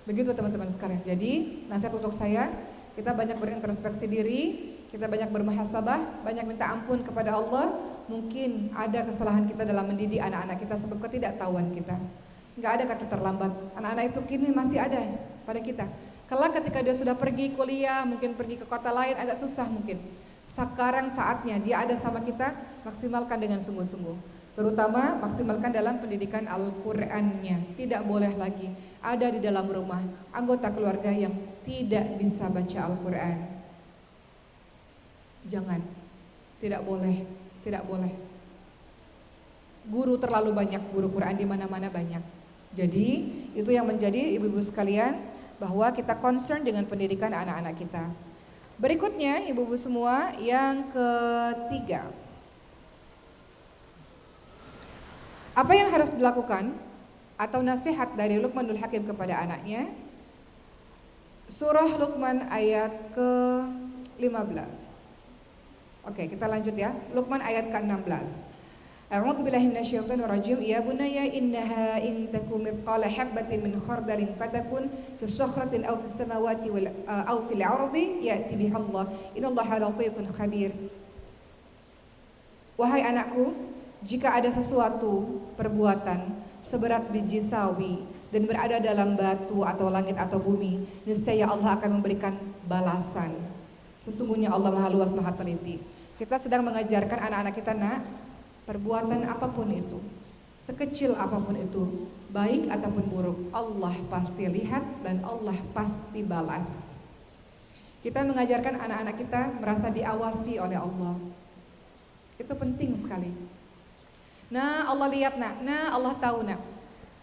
Begitu teman-teman sekalian. Jadi nasihat untuk saya, kita banyak berintrospeksi diri, kita banyak bermuhasabah, banyak minta ampun kepada Allah. Mungkin ada kesalahan kita dalam mendidik anak-anak kita sebab ketidaktahuan kita. Nggak ada kata terlambat. Anak-anak itu kini masih ada pada kita. Kelak ketika dia sudah pergi kuliah, mungkin pergi ke kota lain, agak susah mungkin. Sekarang saatnya dia ada sama kita, maksimalkan dengan sungguh-sungguh. Terutama maksimalkan dalam pendidikan Al-Qur'annya. Tidak boleh lagi ada di dalam rumah anggota keluarga yang tidak bisa baca Al-Qur'an. Jangan. Tidak boleh, tidak boleh. Guru terlalu banyak, guru Quran di mana-mana banyak. Jadi, itu yang menjadi ibu-ibu sekalian, bahwa kita concern dengan pendidikan anak-anak kita. Berikutnya, ibu-ibu semua, yang ketiga. Apa yang harus dilakukan atau nasihat dari Luqmanul Hakim kepada anaknya? Surah Luqman ayat ke-15. Oke, kita lanjut ya. Luqman ayat ke-16. A'udzu billahi minasyaitonir rajim. Ya bunayya innaha in takum mithqala habatin min khardalin fatakun fi sakhratin aw fis samawati aw fil ardi ya'ti bihallah. Innallaha latifun khabir. Wahai anakku, jika ada sesuatu perbuatan seberat biji sawi dan berada dalam batu atau langit atau bumi, niscaya Allah akan memberikan balasan. Sesungguhnya Allah Maha Luas, Maha Teliti. Kita sedang mengajarkan anak-anak kita, nak, perbuatan apapun itu, sekecil apapun itu, baik ataupun buruk, Allah pasti lihat dan Allah pasti balas. Kita mengajarkan anak-anak kita merasa diawasi oleh Allah. Itu penting sekali. Nah, Allah lihat, nak. Nah, Allah tahu, nak.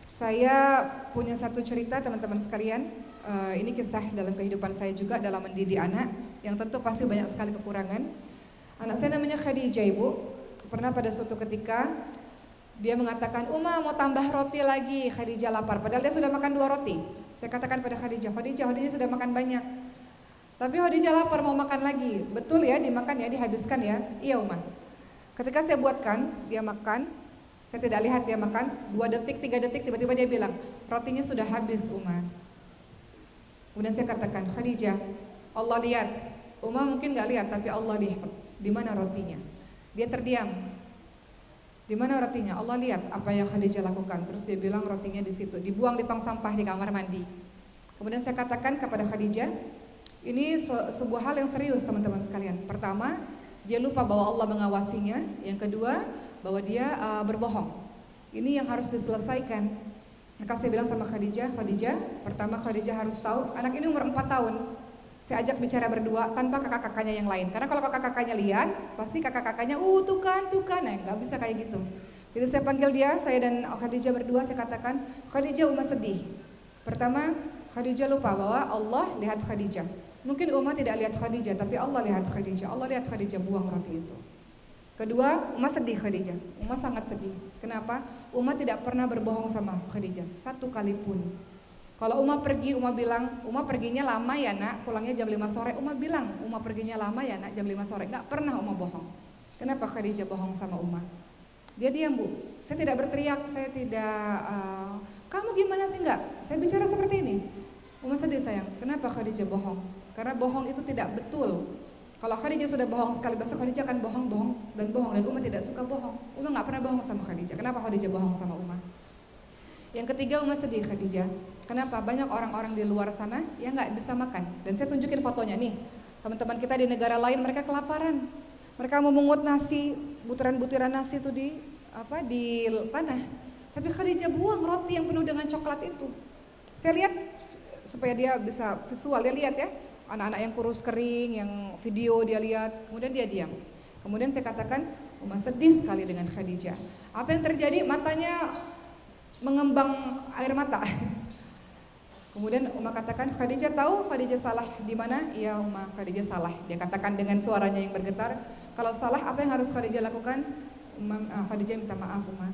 Saya punya satu cerita teman-teman sekalian. Ini kisah dalam kehidupan saya juga dalam mendidik anak, yang tentu pasti banyak sekali kekurangan. Anak saya namanya Khadijah, ibu. Pernah pada suatu ketika dia mengatakan, Uma mau tambah roti lagi. Khadijah lapar, padahal dia sudah makan 2 roti. Saya katakan pada Khadijah sudah makan banyak, tapi Khadijah lapar mau makan lagi. Betul ya, dimakan ya, dihabiskan ya. Iya Uma. Ketika saya buatkan, dia makan. Saya tidak lihat dia makan. 2 detik, 3 detik, tiba-tiba dia bilang, rotinya sudah habis Uma. Kemudian saya katakan, Khadijah, Allah lihat. Uma mungkin gak lihat, tapi Allah lihat. Di mana rotinya? Dia terdiam. Di mana rotinya? Allah lihat apa yang Khadijah lakukan. Terus dia bilang rotinya di situ, dibuang di tong sampah di kamar mandi. Kemudian saya katakan kepada Khadijah, ini sebuah hal yang serius teman-teman sekalian. Pertama, dia lupa bahwa Allah mengawasinya. Yang kedua, bahwa dia berbohong. Ini yang harus diselesaikan. Maka saya bilang sama Khadijah, pertama Khadijah harus tahu anak ini umur 4 tahun. Saya ajak bicara berdua tanpa kakak-kakaknya yang lain. Karena kalau kakak-kakaknya lihat, pasti kakak-kakaknya, tuh kan, nah nggak bisa kayak gitu. Jadi saya panggil dia, saya dan Khadijah berdua, saya katakan, Khadijah, Uma sedih. Pertama, Khadijah lupa bahwa Allah lihat Khadijah. Mungkin Uma tidak lihat Khadijah, tapi Allah lihat Khadijah. Allah lihat Khadijah buang roti itu. Kedua, Uma sedih Khadijah. Uma sangat sedih. Kenapa? Uma tidak pernah berbohong sama Khadijah, satu kali pun. Kalau Uma pergi, Uma bilang, Uma perginya lama ya nak, pulangnya jam 5 sore. Uma bilang, Uma perginya lama ya nak, jam 5 sore. Gak pernah Uma bohong. Kenapa Khadijah bohong sama Uma? Dia diam, Bu. Saya tidak berteriak, saya tidak, kamu gimana sih enggak? Saya bicara seperti ini. Uma sedih sayang, kenapa Khadijah bohong? Karena bohong itu tidak betul. Kalau Khadijah sudah bohong sekali, besok Khadijah akan bohong dan Uma tidak suka bohong. Uma gak pernah bohong sama Khadijah. Kenapa Khadijah bohong sama Uma? Yang ketiga, Uma sedih Khadijah. Kenapa? Banyak orang-orang di luar sana yang nggak bisa makan. Dan saya tunjukin fotonya nih. Teman-teman kita di negara lain mereka kelaparan. Mereka memungut nasi, butiran-butiran nasi itu di tanah. Tapi Khadijah buang roti yang penuh dengan coklat itu. Saya lihat supaya dia bisa visual, dia lihat ya. Anak-anak yang kurus kering, yang video dia lihat, kemudian dia diam. Kemudian saya katakan, Uma sedih sekali dengan Khadijah. Apa yang terjadi? Matanya mengembang air mata. Kemudian Uma katakan, Khadijah tahu Khadijah salah di mana? Iya Uma, Khadijah salah. Dia katakan dengan suaranya yang bergetar. Kalau salah, apa yang harus Khadijah lakukan? Khadijah minta maaf Uma.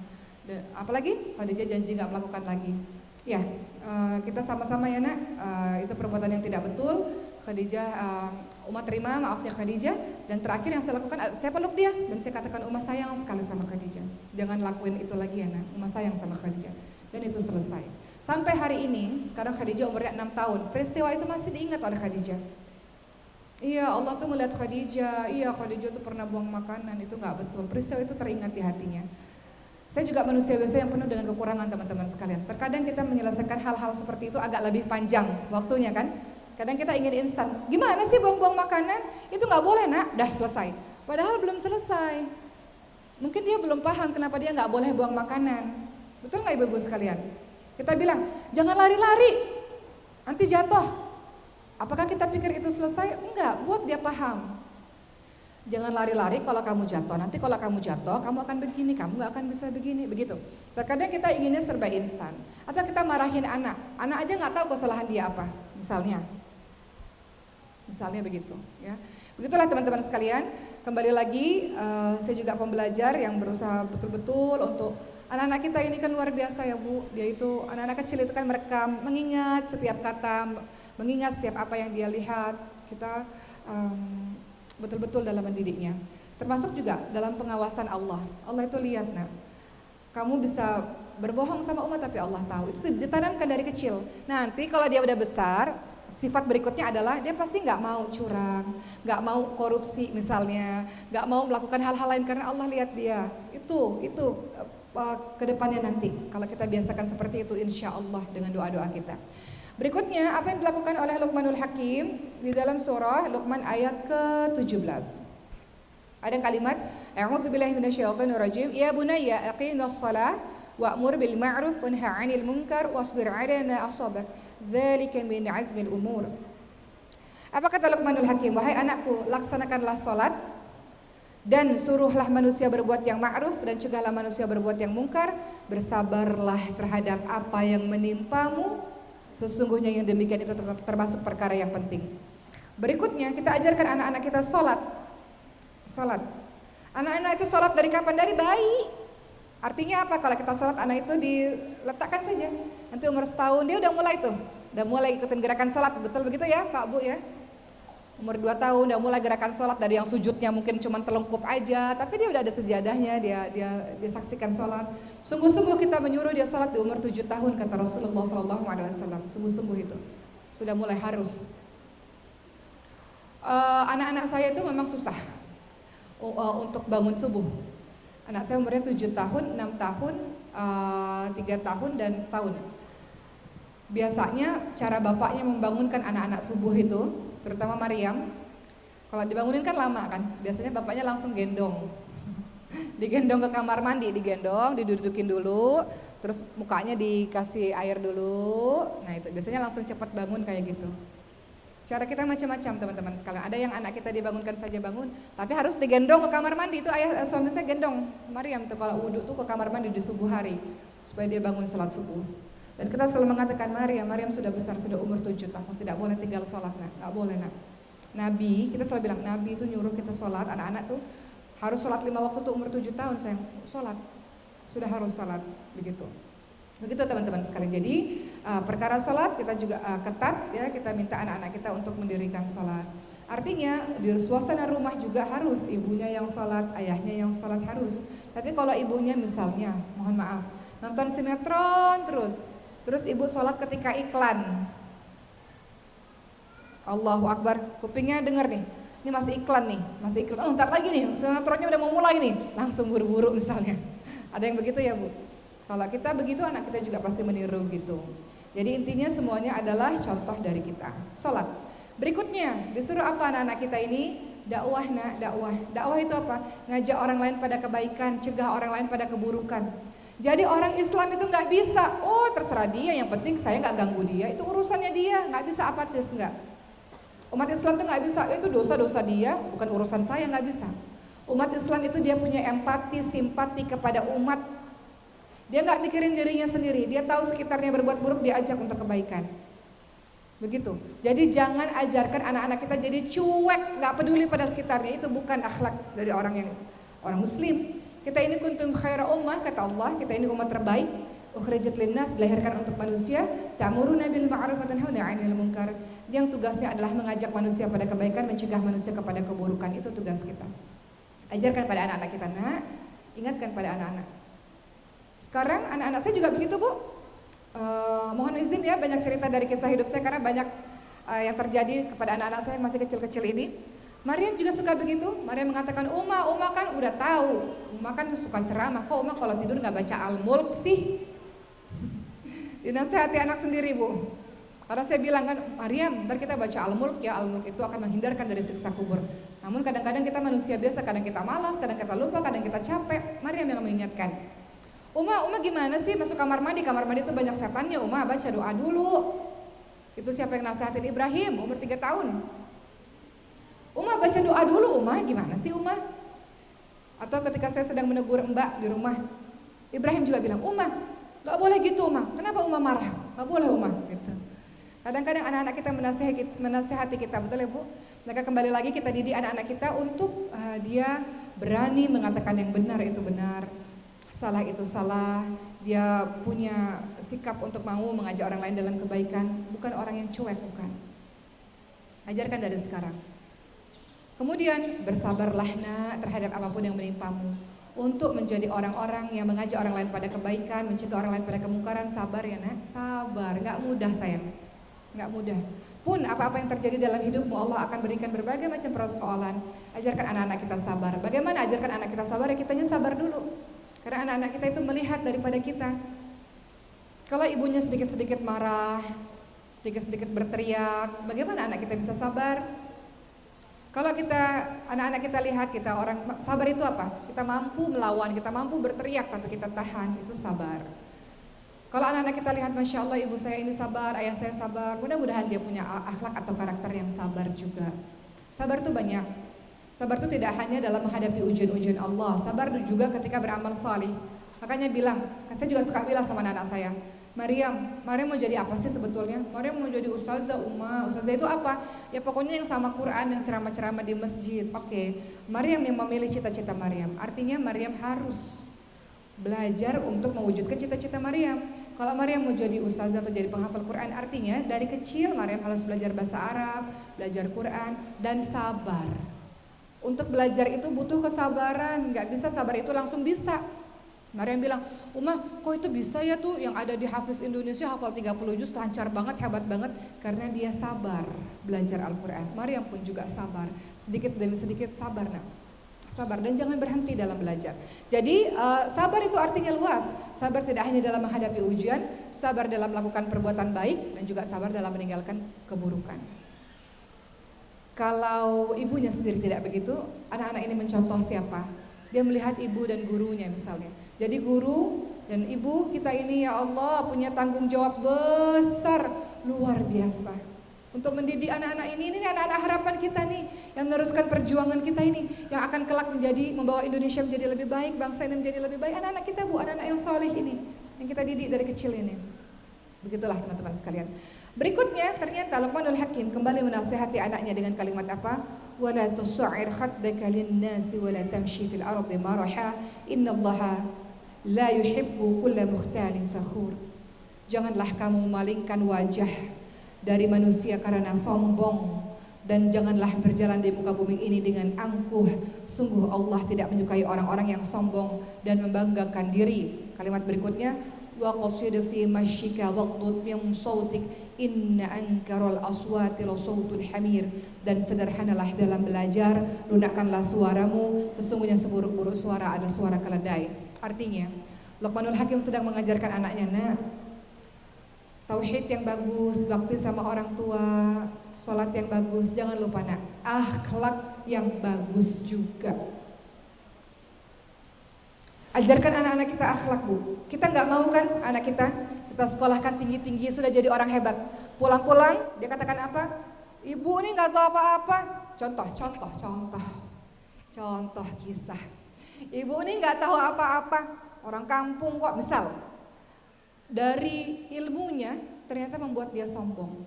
Apalagi Khadijah janji nggak melakukan lagi. Ya, kita sama-sama ya nak. Itu perbuatan yang tidak betul. Khadijah, Uma terima maafnya Khadijah. Dan terakhir yang saya lakukan, saya peluk dia dan saya katakan, Uma sayang sekali sama Khadijah. Jangan lakuin itu lagi ya nak. Uma sayang sama Khadijah. Dan itu selesai. Sampai hari ini, sekarang Khadijah umurnya 6 tahun. Peristiwa itu masih diingat oleh Khadijah. Iya, Allah tuh melihat Khadijah. Iya, Khadijah tuh pernah buang makanan. Itu nggak betul. Peristiwa itu teringat di hatinya. Saya juga manusia biasa yang penuh dengan kekurangan teman-teman sekalian. Terkadang kita menyelesaikan hal-hal seperti itu agak lebih panjang waktunya kan. Kadang kita ingin instan. Gimana sih buang-buang makanan? Itu nggak boleh nak. Dah selesai. Padahal belum selesai. Mungkin dia belum paham kenapa dia nggak boleh buang makanan. Betul nggak ibu-ibu sekalian? Kita bilang, jangan lari-lari, nanti jatuh. Apakah kita pikir itu selesai? Enggak, buat dia paham. Jangan lari-lari kalau kamu jatuh. Nanti kalau kamu jatuh, kamu akan begini, kamu gak akan bisa begini, begitu. Terkadang kita inginnya serba instan. Atau kita marahin anak aja gak tahu kesalahan dia apa, misalnya begitu. Ya, begitulah teman-teman sekalian. Kembali lagi, saya juga pembelajar yang berusaha betul-betul untuk anak-anak kita ini kan luar biasa ya Bu. Dia itu anak-anak kecil itu kan mereka mengingat setiap kata, mengingat setiap apa yang dia lihat. Kita betul-betul dalam mendidiknya. Termasuk juga dalam pengawasan Allah. Allah itu lihat, nah, kamu bisa berbohong sama umat tapi Allah tahu. Itu ditanamkan dari kecil. Nanti kalau dia udah besar, sifat berikutnya adalah dia pasti nggak mau curang, nggak mau korupsi misalnya, nggak mau melakukan hal-hal lain karena Allah lihat dia. Itu ke depannya nanti kalau kita biasakan seperti itu insya Allah dengan doa-doa kita. Berikutnya apa yang dilakukan oleh Luqmanul Hakim di dalam surah Luqman ayat ke-17. Ada kalimat a'udzubillahi minasyaitonir rajim, ya bunayya aqimus shalah wa'mur bil ma'ruf wanha 'anil munkar wasbir 'ala ma asabak dzalika min 'azmil umur. Apa kata Luqmanul Hakim? Wahai anakku, laksanakanlah salat dan suruhlah manusia berbuat yang ma'ruf dan cegahlah manusia berbuat yang mungkar. Bersabarlah terhadap apa yang menimpamu, sesungguhnya yang demikian itu termasuk perkara yang penting. Berikutnya kita ajarkan anak-anak kita sholat. Anak-anak itu sholat dari kapan? Dari bayi. Artinya apa? Kalau kita sholat, anak itu diletakkan saja. Nanti umur setahun dia udah mulai ikutin gerakan sholat. Betul begitu ya Pak Bu ya? Umur 2 tahun udah mulai gerakan sholat, dari yang sujudnya mungkin cuma telungkup aja, tapi dia udah ada sejadahnya, dia saksikan sholat. Sungguh-sungguh kita menyuruh dia sholat di umur 7 tahun kata Rasulullah SAW. Sungguh-sungguh itu sudah mulai harus. Anak-anak saya itu memang susah untuk bangun subuh. Anak saya umurnya 7 tahun, 6 tahun, 3 tahun dan setahun. Biasanya cara bapaknya membangunkan anak-anak subuh itu, terutama Maryam, kalau dibangunin kan lama kan, biasanya bapaknya langsung gendong. Digendong ke kamar mandi, digendong, didudukin dulu, terus mukanya dikasih air dulu. Nah itu biasanya langsung cepat bangun kayak gitu. Cara kita macam-macam teman-teman sekalian. Ada yang anak kita dibangunkan saja bangun, tapi harus digendong ke kamar mandi. Itu suami saya gendong Maryam tuh kalau wudhu tuh ke kamar mandi di subuh hari supaya dia bangun sholat subuh. Dan kita selalu mengatakan Maryam sudah besar, sudah umur 7 tahun, tidak boleh tinggal sholat, nak, nggak boleh nak. Nabi, kita selalu bilang Nabi itu nyuruh kita sholat, anak-anak tuh harus sholat 5 waktu tuh umur 7 tahun sayang, sholat, sudah harus sholat, begitu. Begitu teman-teman sekalian. Jadi perkara sholat kita juga ketat ya, kita minta anak-anak kita untuk mendirikan sholat. Artinya di suasana rumah juga harus ibunya yang sholat, ayahnya yang sholat harus. Tapi kalau ibunya misalnya, mohon maaf, nonton sinetron terus ibu sholat ketika iklan, Allahu Akbar, kupingnya denger nih, ini masih iklan nih, masih iklan, oh ntar lagi nih, sinetronnya udah mau mulai nih, langsung buru-buru misalnya. Ada yang begitu ya Bu? Kalau kita begitu, anak kita juga pasti meniru gitu. Jadi intinya semuanya adalah contoh dari kita. Sholat. Berikutnya disuruh apa anak-anak kita ini? Dakwah nak, dakwah. Dakwah itu apa? Ngajak orang lain pada kebaikan, cegah orang lain pada keburukan. Jadi orang Islam itu nggak bisa, oh terserah dia, yang penting saya nggak ganggu dia, itu urusannya dia, nggak bisa apatis nggak. Umat Islam itu nggak bisa, itu dosa-dosa dia, bukan urusan saya, nggak bisa. Umat Islam itu dia punya empati, simpati kepada umat. Dia nggak mikirin dirinya sendiri, dia tahu sekitarnya berbuat buruk, dia ajak untuk kebaikan. Begitu. Jadi jangan ajarkan anak-anak kita jadi cuek, nggak peduli pada sekitarnya, itu bukan akhlak dari orang Muslim. Kita ini kuntum khaira ummah, kata Allah, kita ini umat terbaik, ukhrijat linnas, dilahirkan untuk manusia, ta'muruna bil ma'ruf wa tanhauna 'anil munkar. Yang tugasnya adalah mengajak manusia pada kebaikan, mencegah manusia kepada keburukan, itu tugas kita. Ajarkan pada anak-anak kita, nak, ingatkan pada anak-anak. Sekarang anak-anak saya juga begitu Bu. Mohon izin ya, banyak cerita dari kisah hidup saya karena banyak yang terjadi kepada anak-anak saya yang masih kecil-kecil ini. Maryam juga suka begitu. Maryam mengatakan, Uma kan udah tahu, Uma kan suka ceramah, kok Uma kalau tidur nggak baca Al-Mulk sih? Dinasehati anak sendiri Bu. Karena saya bilang kan, Maryam, ntar kita baca Al-Mulk ya, Al-Mulk itu akan menghindarkan dari siksa kubur. Namun kadang-kadang kita manusia biasa, kadang kita malas, kadang kita lupa, kadang kita capek. Maryam yang mengingatkan. Uma gimana sih masuk kamar mandi? Kamar mandi itu banyak setannya. Uma baca doa dulu. Itu siapa yang nasihatin? Ibrahim, umur 3 tahun. Uma baca doa dulu. Uma gimana sih Uma? Atau ketika saya sedang menegur Mbak di rumah, Ibrahim juga bilang, Uma gak boleh gitu Uma. Kenapa Uma marah? Gak boleh Uma gitu. Kadang-kadang anak-anak kita menasehati kita, betul ya Bu? Maka kembali lagi kita didik anak-anak kita untuk dia berani mengatakan yang benar itu benar, salah itu salah. Dia punya sikap untuk mau mengajak orang lain dalam kebaikan, bukan orang yang cuek, bukan. Ajarkan dari sekarang. Kemudian bersabarlah nak terhadap apapun yang menimpamu, untuk menjadi orang-orang yang mengajak orang lain pada kebaikan, mencegah orang lain pada kemungkaran. Sabar ya nak, sabar, gak mudah sayang, gak mudah. Pun apa-apa yang terjadi dalam hidupmu, Allah akan berikan berbagai macam persoalan. Ajarkan anak-anak kita sabar. Bagaimana ajarkan anak kita sabar? Ya kitanya sabar dulu. Karena anak-anak kita itu melihat daripada kita. Kalau ibunya sedikit-sedikit marah, sedikit-sedikit berteriak, bagaimana anak kita bisa sabar? Kalau anak-anak kita lihat kita orang sabar itu apa? Kita mampu melawan, kita mampu berteriak tapi kita tahan, itu sabar. Kalau anak-anak kita lihat, Masya Allah ibu saya ini sabar, ayah saya sabar, mudah-mudahan dia punya akhlak atau karakter yang sabar juga. Sabar itu banyak. Sabar itu tidak hanya dalam menghadapi ujian-ujian Allah, sabar juga ketika beramal salih. Makanya saya juga suka bilang sama anak saya, Maryam mau jadi apa sih sebetulnya? Maryam mau jadi ustazah, ustazah itu apa? Ya pokoknya yang sama Quran, yang ceramah-ceramah di masjid. Oke. Maryam yang memilih cita-cita Maryam. Artinya Maryam harus belajar untuk mewujudkan cita-cita Maryam. Kalau Maryam mau jadi ustazah atau jadi penghafal Quran, artinya dari kecil Maryam harus belajar bahasa Arab, belajar Quran, dan sabar. Untuk belajar itu butuh kesabaran, nggak bisa sabar itu langsung bisa. Maryam bilang, kok itu bisa ya tuh yang ada di Hafiz Indonesia hafal 30 juz lancar banget, hebat banget, karena dia sabar belajar Al-Quran. Maryam pun juga sabar, sedikit demi sedikit sabar nak. Sabar dan jangan berhenti dalam belajar. Jadi sabar itu artinya luas. Sabar tidak hanya dalam menghadapi ujian, sabar dalam melakukan perbuatan baik, dan juga sabar dalam meninggalkan keburukan. Kalau ibunya sendiri tidak begitu, anak-anak ini mencontoh siapa? Dia melihat ibu dan gurunya misalnya. Jadi guru dan ibu kita ini ya Allah punya tanggung jawab besar, luar biasa. Untuk mendidik anak-anak ini anak-anak harapan kita nih, yang meneruskan perjuangan kita ini, yang akan kelak membawa Indonesia menjadi lebih baik, bangsa ini menjadi lebih baik. Anak-anak kita bu, anak-anak yang soleh ini, yang kita didik dari kecil ini. Begitulah teman-teman sekalian. Berikutnya ternyata Luqmanul Hakim kembali menasihati anaknya dengan kalimat apa? Wala tus'ir khaddaka lin-nasi wala tamshi fil ardi maraha innallaha la yuhibbu kulla mukhtalin fakhur. Janganlah kamu memalingkan wajah dari manusia karena sombong, dan janganlah berjalan di muka bumi ini dengan angkuh. Sungguh Allah tidak menyukai orang-orang yang sombong dan membanggakan diri. Kalimat berikutnya, wa qasid fi mashyika waqdud min sautik inna ankaral aswati la sautul hamir. Dan sederhanalah dalam belajar, lunakkanlah suaramu, sesungguhnya seburuk-buruk suara adalah suara keledai. Artinya Luqmanul Hakim sedang mengajarkan anaknya, nah, tauhid yang bagus, bakti sama orang tua, sholat yang bagus, jangan lupa nak, akhlak yang bagus juga. Ajarkan anak-anak kita akhlak bu. Kita nggak mau kan anak kita sekolahkan tinggi-tinggi sudah jadi orang hebat. Pulang-pulang dia katakan apa? Ibu ini nggak tahu apa-apa. Contoh kisah. Ibu ini nggak tahu apa-apa. Orang kampung kok misal. Dari ilmunya ternyata membuat dia sombong,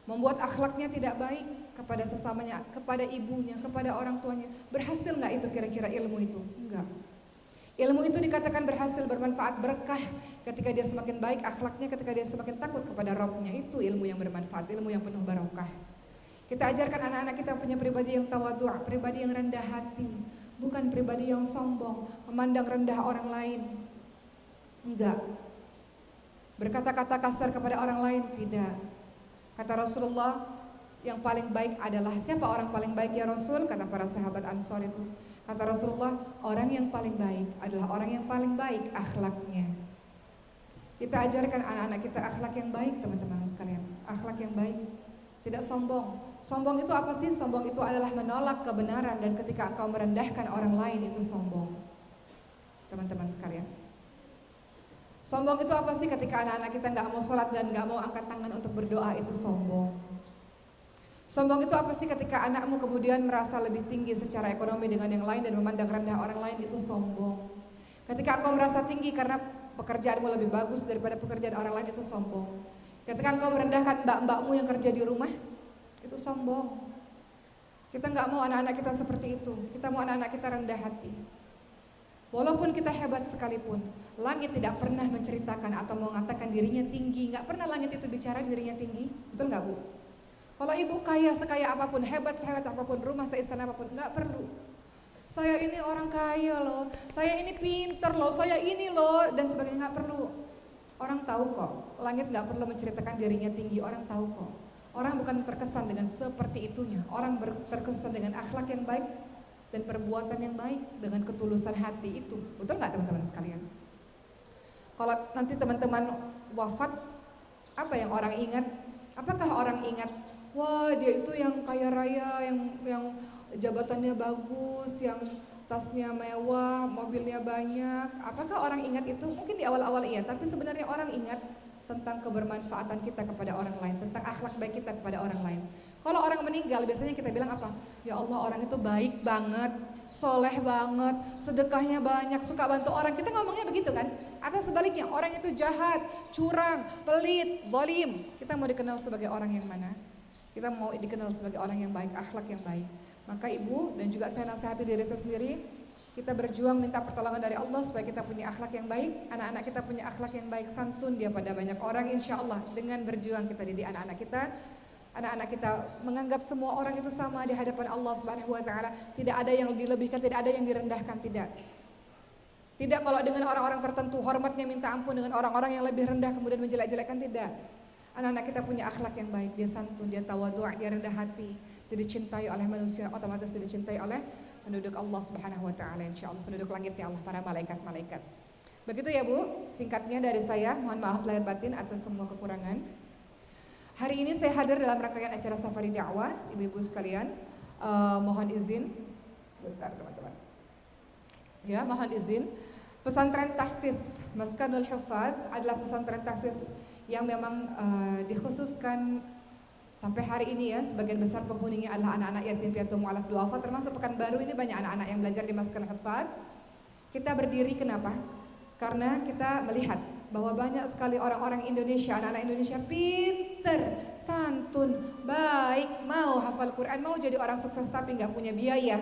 membuat akhlaknya tidak baik kepada sesamanya, kepada ibunya, kepada orang tuanya. Berhasil nggak itu kira-kira ilmu itu? Enggak. Ilmu itu dikatakan berhasil, bermanfaat, berkah ketika dia semakin baik akhlaknya, ketika dia semakin takut kepada Rabbnya. Itu ilmu yang bermanfaat, ilmu yang penuh barokah. Kita ajarkan anak-anak kita punya pribadi yang tawadhu', pribadi yang rendah hati, bukan pribadi yang sombong, memandang rendah orang lain. Enggak. Berkata-kata kasar kepada orang lain, tidak. Kata Rasulullah, yang paling baik adalah, siapa orang paling baik ya Rasul? Kata para sahabat Ansor itu. Kata Rasulullah, orang yang paling baik adalah orang yang paling baik akhlaknya. Kita ajarkan anak-anak kita akhlak yang baik teman-teman sekalian. Akhlak yang baik, tidak sombong. Sombong itu apa sih? Sombong itu adalah menolak kebenaran, dan ketika engkau merendahkan orang lain itu sombong. Teman-teman sekalian, sombong itu apa sih? Ketika anak-anak kita nggak mau sholat dan nggak mau angkat tangan untuk berdoa, itu sombong. Sombong itu apa sih? Ketika anakmu kemudian merasa lebih tinggi secara ekonomi dengan yang lain dan memandang rendah orang lain, itu sombong. Ketika engkau merasa tinggi karena pekerjaanmu lebih bagus daripada pekerjaan orang lain, itu sombong. Ketika engkau merendahkan mbak-mbakmu yang kerja di rumah, itu sombong. Kita nggak mau anak-anak kita seperti itu. Kita mau anak-anak kita rendah hati. Walaupun kita hebat sekalipun, langit tidak pernah menceritakan atau mengatakan dirinya tinggi. Nggak pernah langit itu bicara dirinya tinggi. Betul nggak bu? Kalau ibu kaya sekaya apapun, hebat sehebat apapun, rumah seistana apapun, nggak perlu. Saya ini orang kaya loh, saya ini pinter loh, saya ini loh, dan sebagainya. Nggak perlu. Orang tahu kok, langit nggak perlu menceritakan dirinya tinggi. Orang tahu kok. Orang bukan terkesan dengan seperti itunya. Orang terkesan dengan akhlak yang baik dan perbuatan yang baik, dengan ketulusan hati itu. Betul nggak teman-teman sekalian? Kalau nanti teman-teman wafat, apa yang orang ingat? Apakah orang ingat, wah dia itu yang kaya raya, yang jabatannya bagus, yang tasnya mewah, mobilnya banyak? Apakah orang ingat itu? Mungkin di awal-awal iya, tapi sebenarnya orang ingat tentang kebermanfaatan kita kepada orang lain, tentang akhlak baik kita kepada orang lain. Kalau orang meninggal biasanya kita bilang apa? Ya Allah, orang itu baik banget, soleh banget, sedekahnya banyak, suka bantu orang. Kita ngomongnya begitu kan? Atau sebaliknya, orang itu jahat, curang, pelit, zalim. Kita mau dikenal sebagai orang yang mana? Kita mau dikenal sebagai orang yang baik, akhlak yang baik. Maka ibu dan juga saya nasihati diri saya sendiri, kita berjuang minta pertolongan dari Allah supaya kita punya akhlak yang baik, anak-anak kita punya akhlak yang baik, santun dia pada banyak orang, insya Allah. Dengan berjuang kita didik anak-anak kita menganggap semua orang itu sama di hadapan Allah Subhanahu wa taala. Tidak ada yang dilebihkan, tidak ada yang direndahkan, tidak. Tidak kalau dengan orang-orang tertentu hormatnya minta ampun, dengan orang-orang yang lebih rendah kemudian menjelek-jelekkan, tidak. Anak-anak kita punya akhlak yang baik, dia santun, dia tawadhu', dia rendah hati, dia dicintai oleh manusia, otomatis dia dicintai oleh penduduk Allah Subhanahu wa taala insyaallah, penduduk langitnya Allah, para malaikat-malaikat. Begitu ya Bu, singkatnya dari saya, mohon maaf lahir batin atas semua kekurangan. Hari ini saya hadir dalam rangkaian acara Safari Dakwah, ibu-ibu sekalian. Mohon izin sebentar teman-teman. Ya, mohon izin. Pesantren Tahfidz Maskanul Hufadz adalah pesantren tahfidz yang memang dikhususkan sampai hari ini ya, sebagian besar penghuninya adalah anak-anak yatim piatu mu'alaf du'afa, termasuk Pekanbaru ini banyak anak-anak yang belajar di Maskanul Hufadz. Kita berdiri kenapa? Karena kita melihat bahwa banyak sekali orang-orang Indonesia, anak-anak Indonesia pinter, santun, baik, mau hafal Quran, mau jadi orang sukses tapi nggak punya biaya.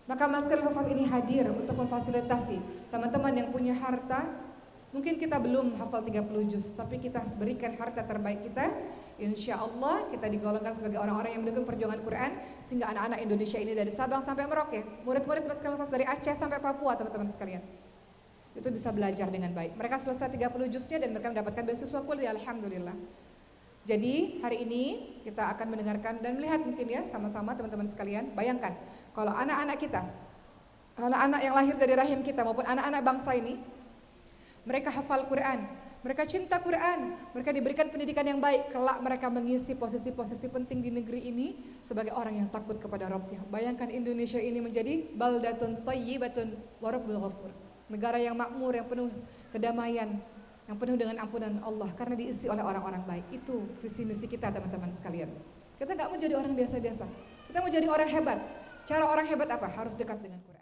Maka Maskanul Hufadz ini hadir untuk memfasilitasi teman-teman yang punya harta. Mungkin kita belum hafal 30 juz, tapi kita berikan harta terbaik kita. Insya Allah kita digolongkan sebagai orang-orang yang mendukung perjuangan Quran, sehingga anak-anak Indonesia ini dari Sabang sampai Merauke, murid-murid Maskanul Hufadz dari Aceh sampai Papua, teman-teman sekalian, itu bisa belajar dengan baik. Mereka selesai 30 juznya dan mereka mendapatkan beasiswa kuliah, alhamdulillah. Jadi hari ini kita akan mendengarkan dan melihat mungkin ya sama-sama teman-teman sekalian. Bayangkan kalau anak-anak kita, anak-anak yang lahir dari rahim kita maupun anak-anak bangsa ini, mereka hafal Quran, mereka cinta Quran, mereka diberikan pendidikan yang baik, kelak mereka mengisi posisi-posisi penting di negeri ini sebagai orang yang takut kepada Rabbnya. Bayangkan Indonesia ini menjadi baldatun thayyibatun wa rabbul ghafur, negara yang makmur, yang penuh kedamaian, yang penuh dengan ampunan Allah karena diisi oleh orang-orang baik. Itu visi misi kita teman-teman sekalian. Kita nggak mau jadi orang biasa-biasa, kita mau jadi orang hebat. Cara orang hebat apa? Harus dekat dengan Quran.